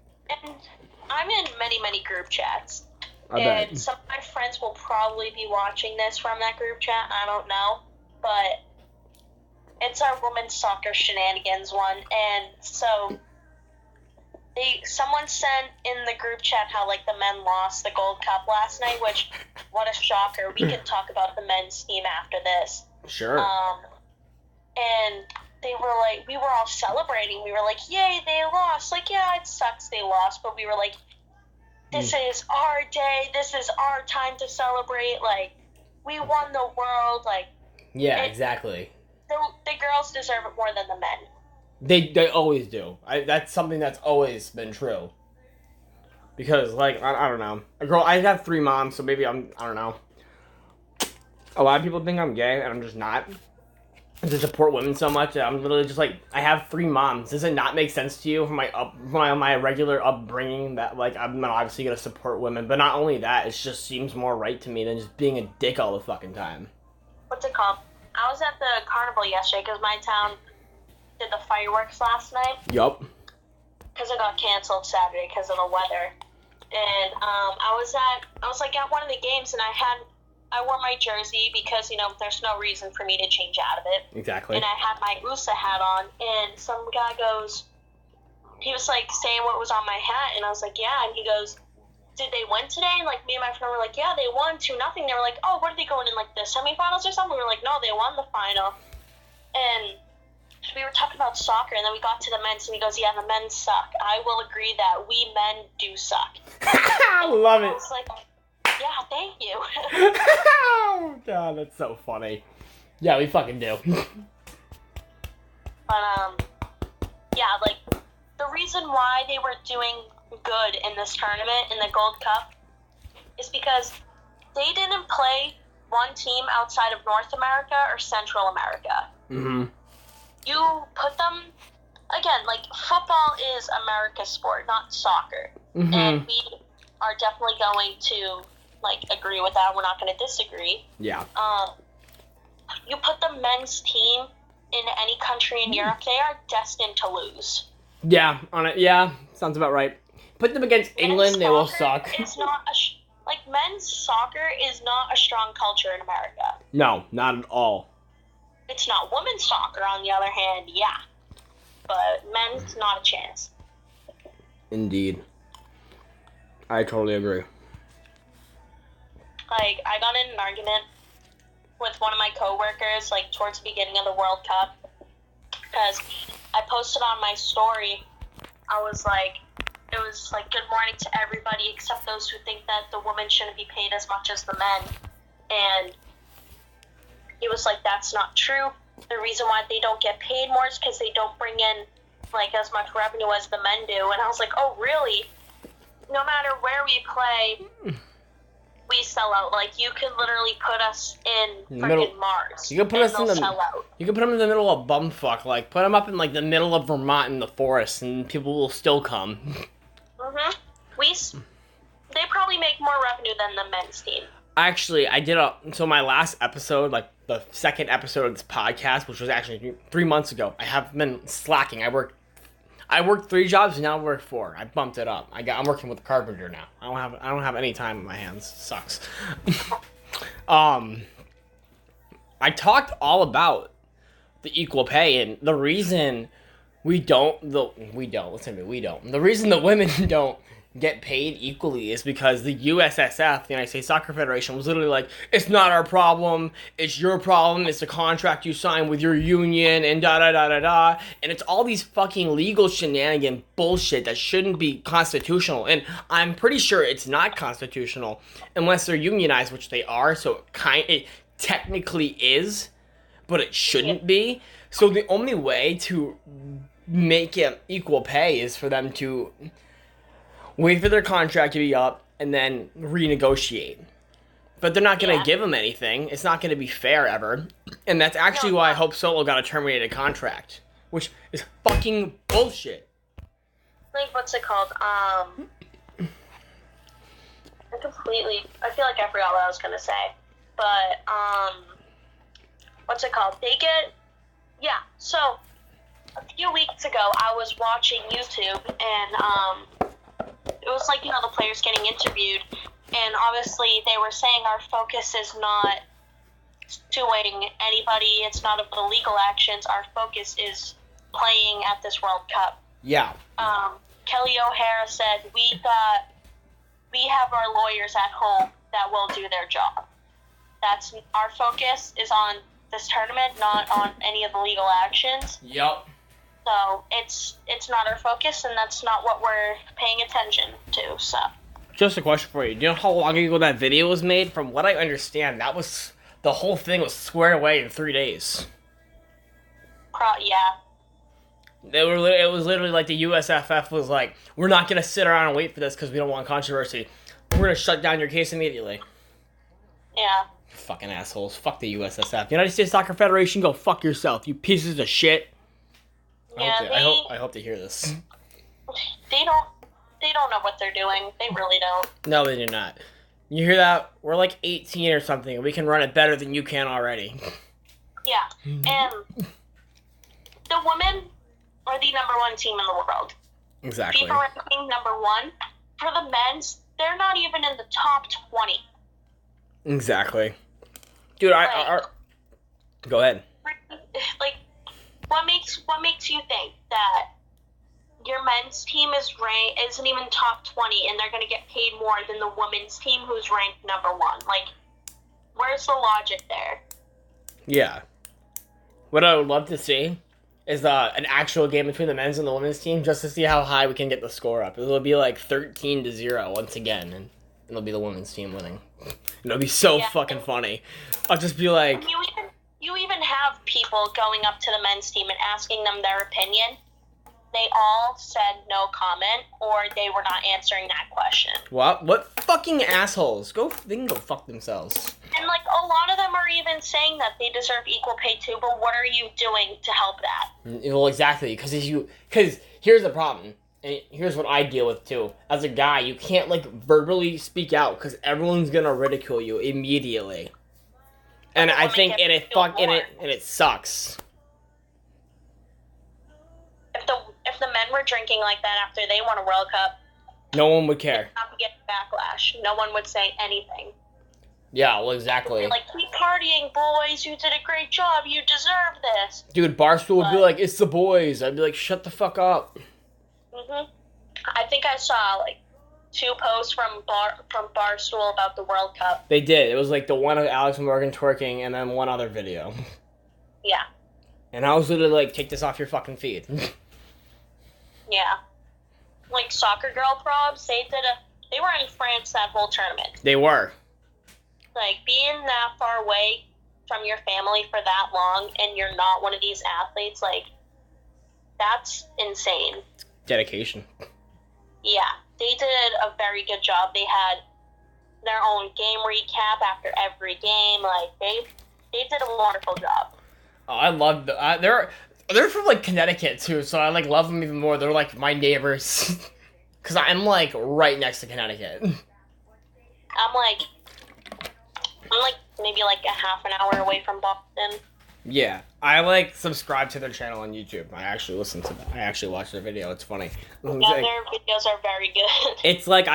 I'm in many group chats, bet. Some of my friends will probably be watching this from that group chat. I don't know, but it's our women's soccer shenanigans one, and so someone sent in the group chat how, like, the men lost the Gold Cup last night, which, what a shocker. We can talk about the men's team after this. Sure. And they were like, we were all celebrating. We were like, yay, they lost. Like, yeah, it sucks they lost, but we were like, this is our day. This is our time to celebrate. Like, we won the world. Like, yeah, exactly. The girls deserve it more than the men. They always do. That's something that's always been true. Because, like, I don't know. I have 3 moms, so maybe I don't know. A lot of people think I'm gay, and I'm just not. To support women so much, I'm literally just like, I have 3 moms. Does it not make sense to you from my regular upbringing that, like, I'm obviously going to support women? But not only that, it just seems more right to me than just being a dick all the fucking time. What's it called? I was at the carnival yesterday because my town did the fireworks last night. Yup. Because it got canceled Saturday because of the weather. And I was at one of the games, and I wore my jersey because, you know, there's no reason for me to change out of it. Exactly. And I had my USA hat on, and some guy goes, he was, like, saying what was on my hat, and I was like, yeah, and he goes, did they win today? And, like, me and my friend were like, yeah, they won 2-0. They were like, oh, what are they going in, like, the semifinals or something? We were like, no, they won the final. And we were talking about soccer, and then we got to the men's, and he goes, yeah, the men suck. I will agree that we men do suck. I love it. I was like, yeah, thank you. Oh, God, that's so funny. Yeah, we fucking do. But, yeah, like, the reason why they were doing good in this tournament, in the Gold Cup, is because they didn't play one team outside of North America or Central America. Mm-hmm. You put them, again, like, football is America's sport, not soccer. Mm-hmm. And we are definitely going to, like, agree with that. We're not going to disagree. Yeah. You put the men's team in any country in Europe, they are destined to lose. Yeah, yeah, sounds about right. Put them against England, they will suck. It's not men's soccer is not a strong culture in America. No, not at all. It's not. Women's soccer, on the other hand, yeah. But men's, not a chance. Indeed. I totally agree. Like, I got in an argument with one of my coworkers, like, towards the beginning of the World Cup, because I posted on my story, I was like, it was like, good morning to everybody except those who think that the women shouldn't be paid as much as the men. And he was like, that's not true. The reason why they don't get paid more is because they don't bring in, like, as much revenue as the men do. And I was like, oh, really? No matter where we play, we sell out. Like, you could literally put us in freaking Mars. You could put us in sell out. You could put them in the middle of bumfuck. Like, put them up in, like, the middle of Vermont in the forest, and people will still come. Mm-hmm. They probably make more revenue than the men's team. Actually, so my last episode, like, the second episode of this podcast, which was actually 3 months ago, I have been slacking. I worked 3 jobs, and now I work 4. I bumped it up. I'm working with a carpenter now. I don't have any time in my hands. It sucks. I talked all about the equal pay, and the reason the reason the women don't get paid equally is because the USSF, the United States Soccer Federation, was literally like, it's not our problem, it's your problem, it's the contract you sign with your union, and da-da-da-da-da, and it's all these fucking legal shenanigan bullshit that shouldn't be constitutional, and I'm pretty sure it's not constitutional unless they're unionized, which they are, so it technically is, but it shouldn't be. So the only way to make it equal pay is for them to wait for their contract to be up and then renegotiate. But they're not going to give them anything. It's not going to be fair ever. And that's actually why Hope Solo got a terminated contract, which is fucking bullshit. Like, what's it called? I feel like I forgot what I was going to say. But, what's it called? So, a few weeks ago, I was watching YouTube, and, it was like, the players getting interviewed, and obviously they were saying our focus is not suing anybody, it's not of the legal actions, our focus is playing at this World Cup. Yeah. Kelly O'Hara said, we have our lawyers at home that will do their job. That's our focus is on this tournament, not on any of the legal actions. Yep. So it's not our focus, and that's not what we're paying attention to. So. Just a question for you. Do you know how long ago that video was made? From what I understand, the whole thing was squared away in 3 days. Yeah. It was literally like the USFF was like, we're not going to sit around and wait for this because we don't want controversy. We're going to shut down your case immediately. Yeah. Fucking assholes. Fuck the USSF. United States Soccer Federation, go fuck yourself, you pieces of shit. Yeah, I hope to hear this. They don't know what they're doing. They really don't. No, they do not. You hear that? We're like 18 or something, and we can run it better than you can already. Yeah. And the women are the number 1 team in the world. Exactly. FIFA ranking number 1. For the men's, they're not even in the top 20. Exactly. Dude, go ahead. Like, what makes you think that your men's team isn't even top 20 and they're going to get paid more than the women's team who's ranked number 1? Like, where's the logic there? Yeah. What I would love to see is an actual game between the men's and the women's team just to see how high we can get the score up. It'll be like 13-0 once again, and it'll be the women's team winning. It'll be so fucking funny. I'll just be like... You even have people going up to the men's team and asking them their opinion. They all said no comment, or they were not answering that question. What fucking assholes? They can go fuck themselves. And, like, a lot of them are even saying that they deserve equal pay too, but what are you doing to help that? Well, exactly, because here's the problem, and here's what I deal with too. As a guy, you can't, like, verbally speak out, because everyone's gonna ridicule you immediately. And I think, it sucks. If the men were drinking like that after they won a World Cup, no one would care. Not get backlash. No one would say anything. Yeah, well, exactly. Like, keep partying, boys. You did a great job. You deserve this. Dude, Barstool would be like, it's the boys. I'd be like, shut the fuck up. Mhm. I think I saw like 2 posts from Barstool about the World Cup. They did. It was like the one of Alex Morgan twerking and then one other video. Yeah. And I was literally like, take this off your fucking feed. Yeah. Like, soccer girl probs, they were in France that whole tournament. They were. Like, being that far away from your family for that long and you're not one of these athletes, like, that's insane. Dedication. Yeah. They did a very good job. They had their own game recap after every game. Like, they did a wonderful job. Oh, I love they're from like Connecticut too, so I like love them even more. They're like my neighbors, cause I'm like right next to Connecticut. I'm like maybe like a half an hour away from Boston. Yeah, I like subscribe to their channel on YouTube. I actually listen to them. I actually watch their video. It's funny. Yeah, their videos are very good. It's like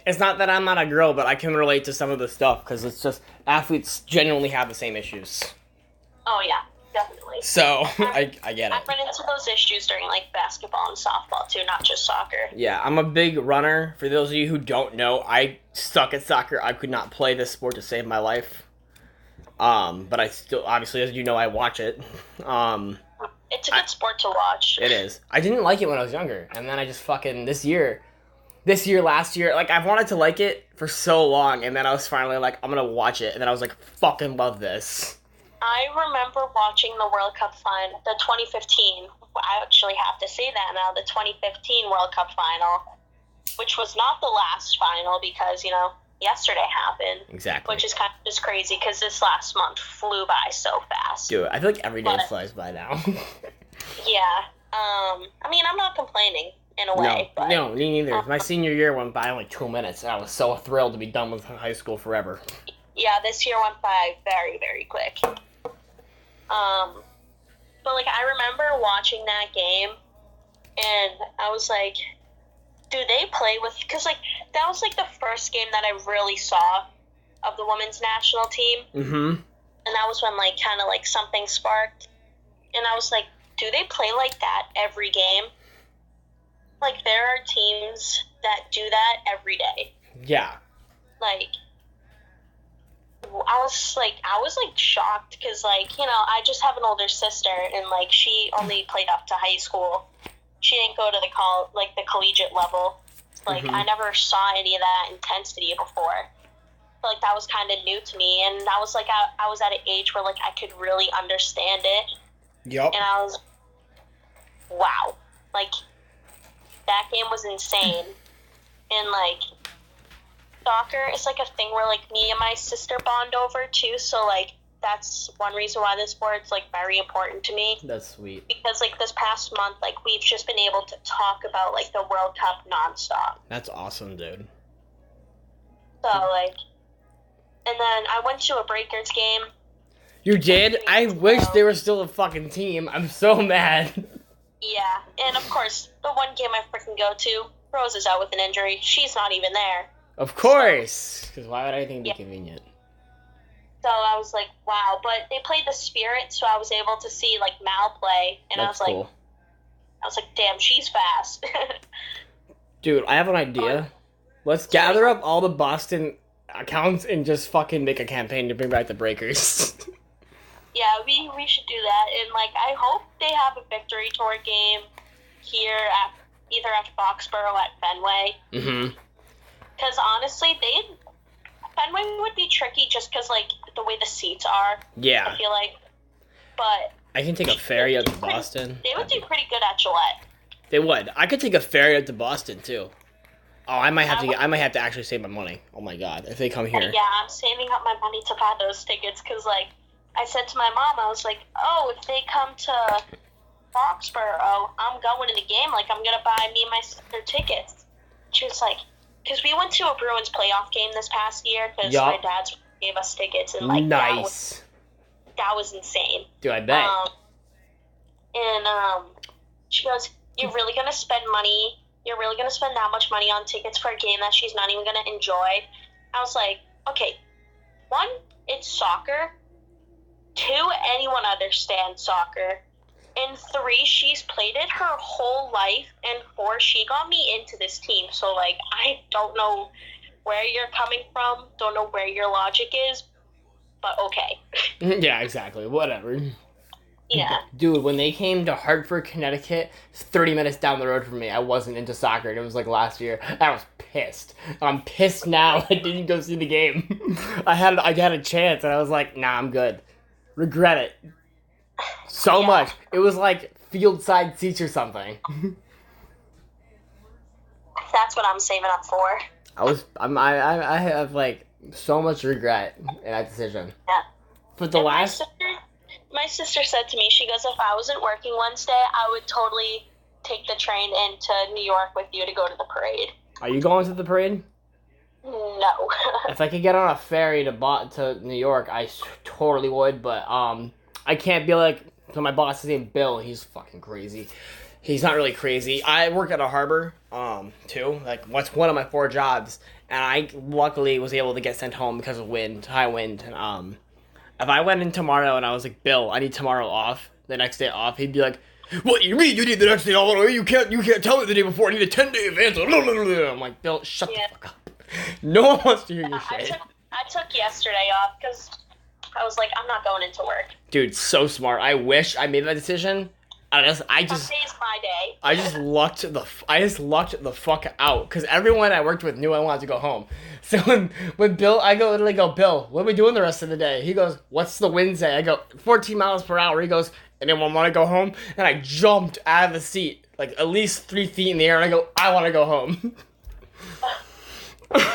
it's not that I'm not a girl, but I can relate to some of the stuff because it's just athletes genuinely have the same issues. Oh yeah. Definitely. So, I get it. I've run into those issues during, like, basketball and softball, too, not just soccer. Yeah, I'm a big runner. For those of you who don't know, I suck at soccer. I could not play this sport to save my life. But I still, obviously, as you know, I watch it. It's a good sport to watch. It is. I didn't like it when I was younger. And then I just fucking, last year, like, I've wanted to like it for so long. And then I was finally like, I'm gonna watch it. And then I was like, fucking love this. I remember watching the World Cup final, the 2015, I actually have to say that now, the 2015 World Cup final, which was not the last final because, yesterday happened. Exactly. Which is kind of just crazy because this last month flew by so fast. Dude, I feel like every day flies by now. Yeah. I mean, I'm not complaining in a way. No, me neither. My senior year went by in like 2 minutes, and I was so thrilled to be done with high school forever. Yeah, this year went by very, very quick. But, like, I remember watching that game, and I was like, do they play with... Because, like, that was, like, the first game that I really saw of the women's national team. Mm-hmm. And that was when, like, kind of, like, something sparked. And I was like, do they play like that every game? like, there are teams that do that every day. Yeah. Like, I was shocked because, like, you know, I just have an older sister, and, like, she only played up to high school. She didn't go to the collegiate level. Like, I never saw any of that intensity before. So, like, that was kind of new to me, and I was, like, I was at an age where, like, I could really understand it. Yep. And I was, wow. Like, that game was insane. And, like, soccer is, like, a thing where, like, me and my sister bond over, too. So, like, that's one reason why this sport's, like, very important to me. That's sweet. Because, like, this past month, like, we've just been able to talk about, like, the World Cup nonstop. That's awesome, dude. So, like, and then I went to a Breakers game. You did? I wish they were still a fucking team. I'm so mad. Yeah, and of course, the one game I freaking go to, Rose is out with an injury. She's not even there. Of course. Because why would anything be convenient? So I was like, wow. But they played the Spirit, so I was able to see, like, Mal play. And That's cool. I was like, damn, she's fast. Dude, I have an idea. Let's gather up all the Boston accounts and just fucking make a campaign to bring back the Breakers. Yeah, we should do that. And, like, I hope they have a victory tour game here either at Foxborough or at Fenway. Mm-hmm. Because, honestly, Fenway would be tricky just because, like, the way the seats are. Yeah. I feel like. But I can take a ferry out to Boston. They would do pretty good at Gillette. They would. I could take a ferry out to Boston, too. Oh, I might have to actually save my money. Oh, my God. If they come here. Yeah, I'm saving up my money to buy those tickets because, like, I said to my mom, I was like, oh, if they come to Foxborough, I'm going to the game. Like, I'm going to buy me and my sister tickets. She was like, because we went to a Bruins playoff game this past year because my dad gave us tickets. And, like, nice. That was insane. Dude, I bet. She goes, you're really going to spend money. You're really going to spend that much money on tickets for a game that she's not even going to enjoy. I was like, okay, one, it's soccer. Two, anyone understands soccer. And three, she's played it her whole life. And four, she got me into this team. So, like, I don't know where you're coming from. Don't know where your logic is. But okay. Yeah, exactly. Whatever. Yeah. Dude, when they came to Hartford, Connecticut, it's 30 minutes down the road from me. I wasn't into soccer. And it was like last year. I was pissed. I'm pissed now. I didn't go see the game. I had a chance, and I was like, nah, I'm good. Regret it so much. It was like field side seats or something. That's what I'm saving up for. I have like so much regret in that decision. Yeah. But my sister said to me, she goes, if I wasn't working Wednesday, I would totally take the train into New York with you to go to the parade. Are you going to the parade? No. If I could get on a ferry to New York, I totally would, but I can't be like, so my boss is named Bill, he's fucking crazy. He's not really crazy. I work at a harbor, too, like, what's one of my 4 jobs, and I luckily was able to get sent home because of high wind, and if I went in tomorrow and I was like, Bill, I need tomorrow off, the next day off, he'd be like, what, you mean you need the next day off? You can't tell me the day before, I need a 10-day advance. I'm like, Bill, shut the fuck up. No one wants to hear your shit. I took yesterday off because I was like, I'm not going into work. Dude, so smart. I wish I made that deciwhen Today's my day. I just lucked the fuck out because everyone I worked with knew I wanted to go home. So when Bill, I literally go, Bill, what are we doing the rest of the day? He goes, what's the wind say? I go, 14 miles per hour. He goes, anyone want to go home? And I jumped out of the seat, like at least 3 feet in the air, and I go, I want to go home.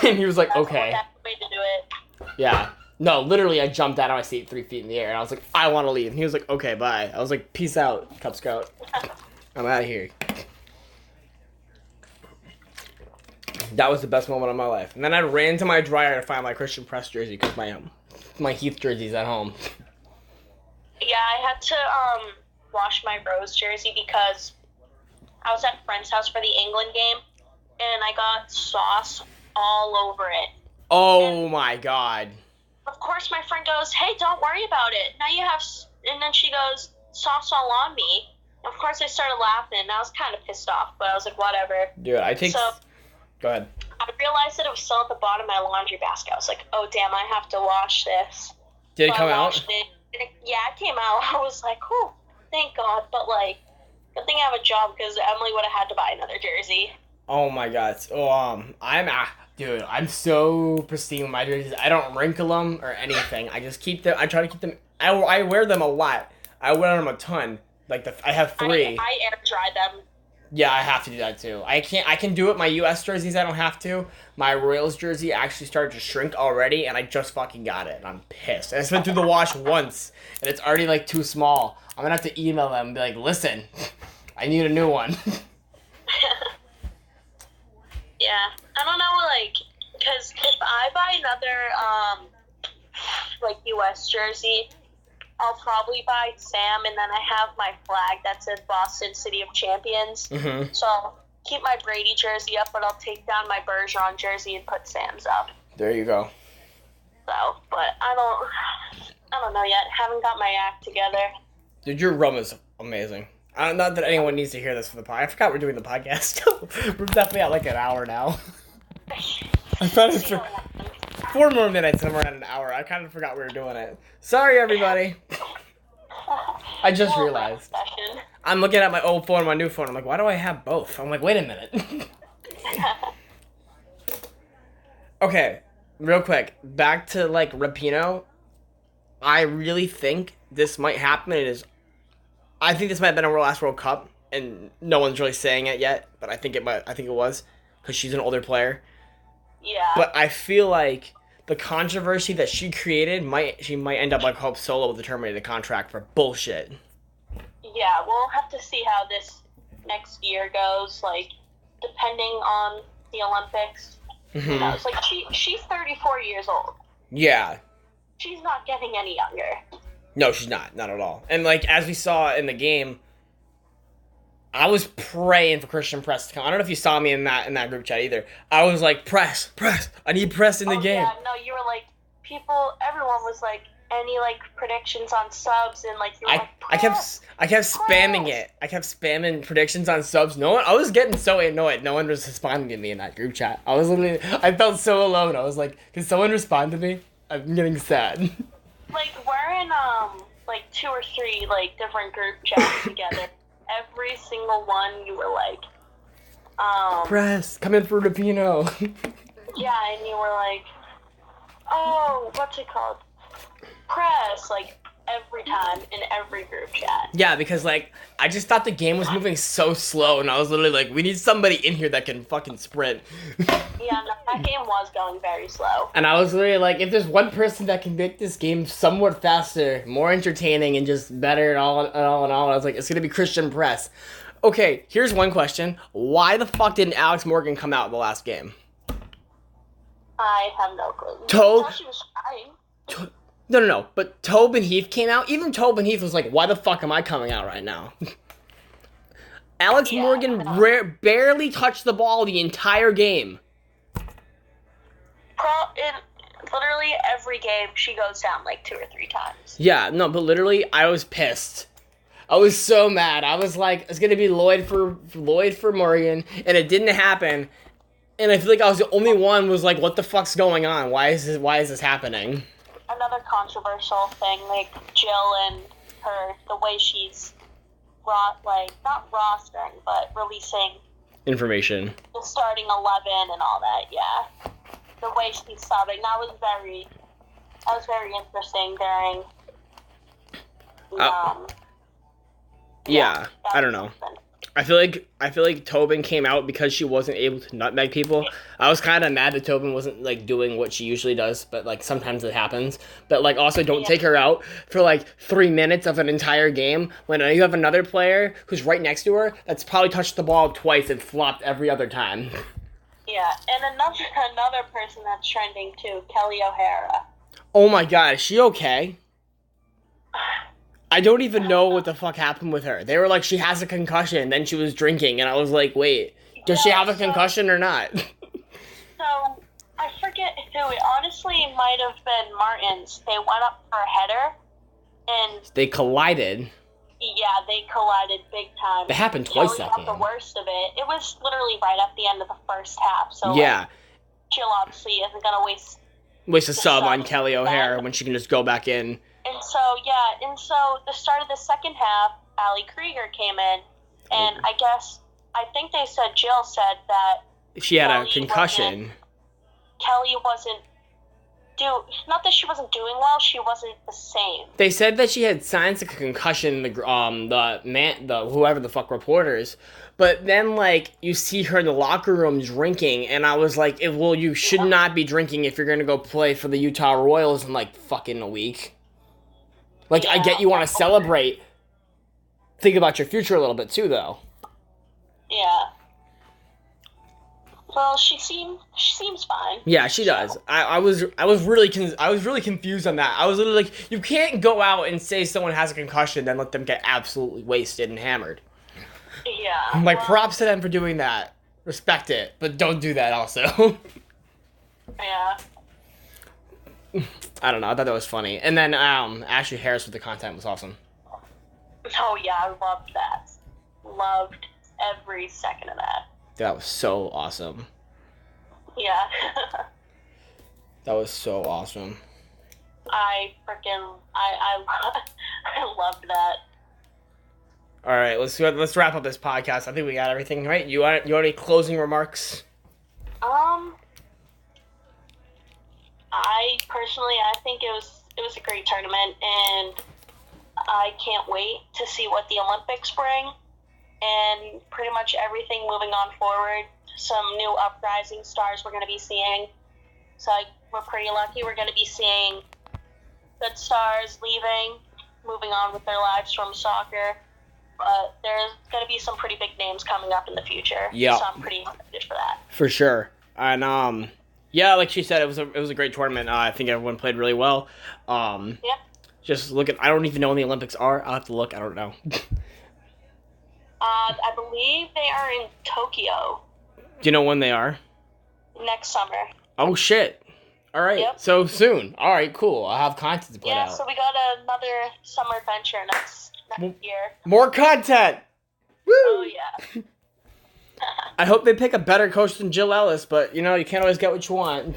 And he was like, okay. That's the way to do it. Yeah. No, literally, I jumped out of my seat 3 feet in the air, and I was like, I want to leave. And he was like, okay, bye. I was like, peace out, Cub Scout. I'm out of here. That was the best moment of my life. And then I ran to my dryer to find my Christian Press jersey, because my Heath jersey's at home. Yeah, I had to wash my Rose jersey because I was at a friend's house for the England game, and I got sauce all over it. Oh my god. Of course, my friend goes, hey, don't worry about it. Now you have, and then she goes, sauce all on me. Of course, I started laughing, and I was kind of pissed off, but I was like, whatever. Dude, I take... So, go ahead. I realized that it was still at the bottom of my laundry basket. I was like, oh, damn, I have to wash this. Did it come out? Yeah, it came out. I was like, oh, thank God. But, like, good thing I have a job because Emily would have had to buy another jersey. Oh, my God. Oh, dude, I'm so pristine with my jerseys. I don't wrinkle them or anything. I just keep them. I try to keep them. I wear them a lot. I wear them a ton. Like, I have 3. I air dry them. Yeah, I have to do that too. I can do it. My US jerseys, I don't have to. My Royals jersey actually started to shrink already, and I just fucking got it, and I'm pissed. And it's been through the wash once, and it's already, like, too small. I'm gonna have to email them and be like, listen, I need a new one. Yeah, I don't know, like, because if I buy another, like, US jersey, I'll probably buy Sam, and then I have my flag that says Boston City of Champions. Mm-hmm. So I'll keep my Brady jersey up, but I'll take down my Bergeron jersey and put Sam's up. There you go. So, but I don't know yet. Haven't got my act together. Dude, your rum is amazing. Not that anyone needs to hear this for the podcast. I forgot we're doing the podcast. We're definitely at like an hour now. I thought it was 4 more minutes and we're at an hour. I kind of forgot we were doing it. Sorry, everybody. I just realized. I'm looking at my old phone and my new phone. I'm like, why do I have both? I'm like, wait a minute. Okay, real quick. Back to, like, Rapinoe. I really think this might happen. I think this might have been her last World Cup, and no one's really saying it yet, but I think it was, because she's an older player. Yeah. But I feel like the controversy that she created she might end up like Hope Solo with the terminated contract for bullshit. Yeah, we'll have to see how this next year goes, like, depending on the Olympics. Mm-hmm. You know, it's like she's 34 years old. Yeah. She's not getting any younger. No, she's not at all. And like as we saw in the game, I was praying for Christian Press to come. I don't know if you saw me in that group chat either. I was like, press. I need Press in the game. Yeah, no, you were like, everyone was like, any like predictions on subs, and like you were like, Press, I kept spamming it. I kept spamming predictions on subs. I was getting so annoyed. No one was responding to me in that group chat. I felt so alone. I was like, can someone respond to me? I'm getting sad. Like, we're in like 2 or 3 like different group chats together. Every single one, you were like, Press, come in for Rapinoe. Yeah, and you were like, oh, what's it called? Press, like, every time in every group chat. Yeah, because, like, I just thought the game was moving so slow, and I was literally like, we need somebody in here that can fucking sprint. Yeah, no, that game was going very slow. And I was literally like, if there's one person that can make this game somewhat faster, more entertaining, and just better and all, I was like, it's gonna be Christian Press. Okay, here's one question. Why the fuck didn't Alex Morgan come out in the last game? I have no clue. I thought she was crying. No. But Tobin Heath came out. Even Tobin Heath was like, why the fuck am I coming out right now? Alex Morgan barely touched the ball the entire game. In literally every game, she goes down like 2 or 3 times. Yeah, no, but literally, I was pissed. I was so mad. I was like, it's gonna be Lloyd for Morgan, and it didn't happen. And I feel like I was the only one was like, what the fuck's going on? Why is this happening? Another controversial thing, like Jill and the way she's not rostering, but releasing information. The starting 11 and all that, yeah. The way she's subbing, that was very interesting during yeah, I don't know. I feel like Tobin came out because she wasn't able to nutmeg people. I was kind of mad that Tobin wasn't like doing what she usually does, but like sometimes it happens. But like also don't take her out for like 3 minutes of an entire game when you have another player who's right next to her that's probably touched the ball twice and flopped every other time. Yeah, and another person that's trending too, Kelly O'Hara. Oh my god, is she okay? I don't even know what the fuck happened with her. They were like, she has a concussion, and then she was drinking, and I was like, wait, does she have a concussion or not? So, I forget who. It honestly might have been Martin's. They went up for a header, and... They collided. Yeah, they collided big time. It happened twice Kelly that got game. the worst of it. It was literally right at the end of the first half. So Yeah. like, Jill obviously isn't gonna waste a sub on Kelly O'Hara when she can just go back in. And so the start of the second half, Allie Krieger came in, and I think they said Jill said that she had a concussion. Kelly wasn't not that she wasn't doing well, she wasn't the same. They said that she had signs of concussion. The whoever the fuck reporters, but then like you see her in the locker room drinking, and I was like, well, you should not be drinking if you're gonna go play for the Utah Royals in like fucking a week. Like I get you want to celebrate. Think about your future a little bit too, though. Yeah. Well, she seems fine. Yeah, she does. I was really confused on that. I was literally like, you can't go out and say someone has a concussion, then let them get absolutely wasted and hammered. Yeah. Like, props to them for doing that. Respect it, but don't do that also. Yeah. I don't know. I thought that was funny. And then Ashley Harris with the content was awesome. Oh yeah, I loved that. Loved every second of that. That was so awesome. Yeah. That was so awesome. I loved that. All right, let's wrap up this podcast. I think we got everything right. You want any closing remarks? I think it was a great tournament, and I can't wait to see what the Olympics bring, and pretty much everything moving on forward. Some new uprising stars we're going to be seeing. So we're pretty lucky. We're going to be seeing good stars leaving, moving on with their lives from soccer. But there's going to be some pretty big names coming up in the future. Yeah. So I'm pretty excited for that. For sure. And yeah, like she said, it was a great tournament. I think everyone played really well. Yep. Just look at. I don't even know when the Olympics are. I'll have to look. I don't know. I believe they are in Tokyo. Do you know when they are? Next summer. Oh shit! All right, Yep. So soon. All right, cool. I'll have content to put out. Yeah, so we got another summer adventure next year. More content. Woo! Oh yeah. I hope they pick a better coach than Jill Ellis, but you know you can't always get what you want.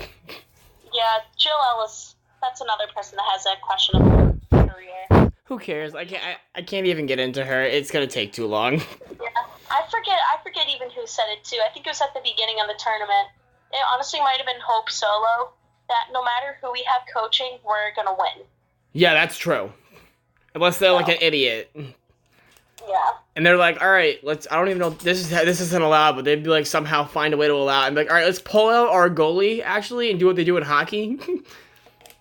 Yeah, Jill Ellis. That's another person that has a questionable career. Who cares? I can't even get into her. It's gonna take too long. Yeah, I forget even who said it too. I think it was at the beginning of the tournament. It honestly might have been Hope Solo. That no matter who we have coaching, we're gonna win. Yeah, that's true. Unless they're like an idiot. Yeah. And they're like, all right, I don't even know, this isn't allowed, but they'd be like, somehow find a way to allow it. And be like, all right, let's pull out our goalie, actually, and do what they do in hockey.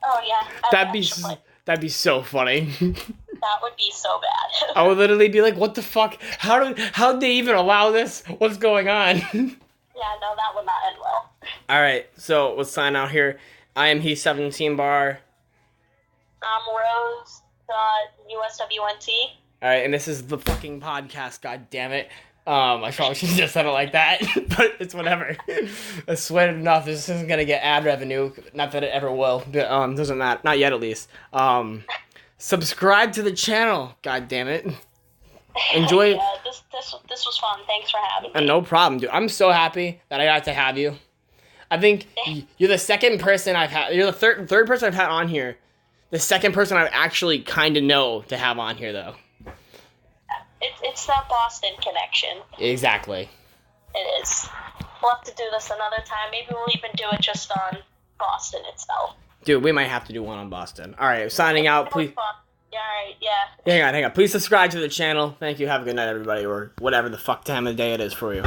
Oh, yeah. That'd be so funny. That would be so bad. I would literally be like, what the fuck? How'd they even allow this? What's going on? Yeah, no, that would not end well. All right, so let's sign out here. I am He17 Bar. I'm Rose, USWNT. All right, and this is the fucking podcast, god damn it. I probably should have just said it like that, but it's whatever. I swear enough, this isn't gonna get ad revenue. Not that it ever will, but doesn't matter. Not yet, at least. Subscribe to the channel, god damn it. Enjoy. Yeah, this was fun. Thanks for having me. No problem, dude. I'm so happy that I got to have you. I think you're the second person I've had. You're the third person I've had on here. The second person I actually kind of know to have on here, though. It's that Boston connection. Exactly. It is. We'll have to do this another time. Maybe we'll even do it just on Boston itself. Dude, we might have to do one on Boston. All right, signing out. Please. Yeah, all right, yeah. Hang on. Please subscribe to the channel. Thank you. Have a good night, everybody, or whatever the fuck time of day it is for you.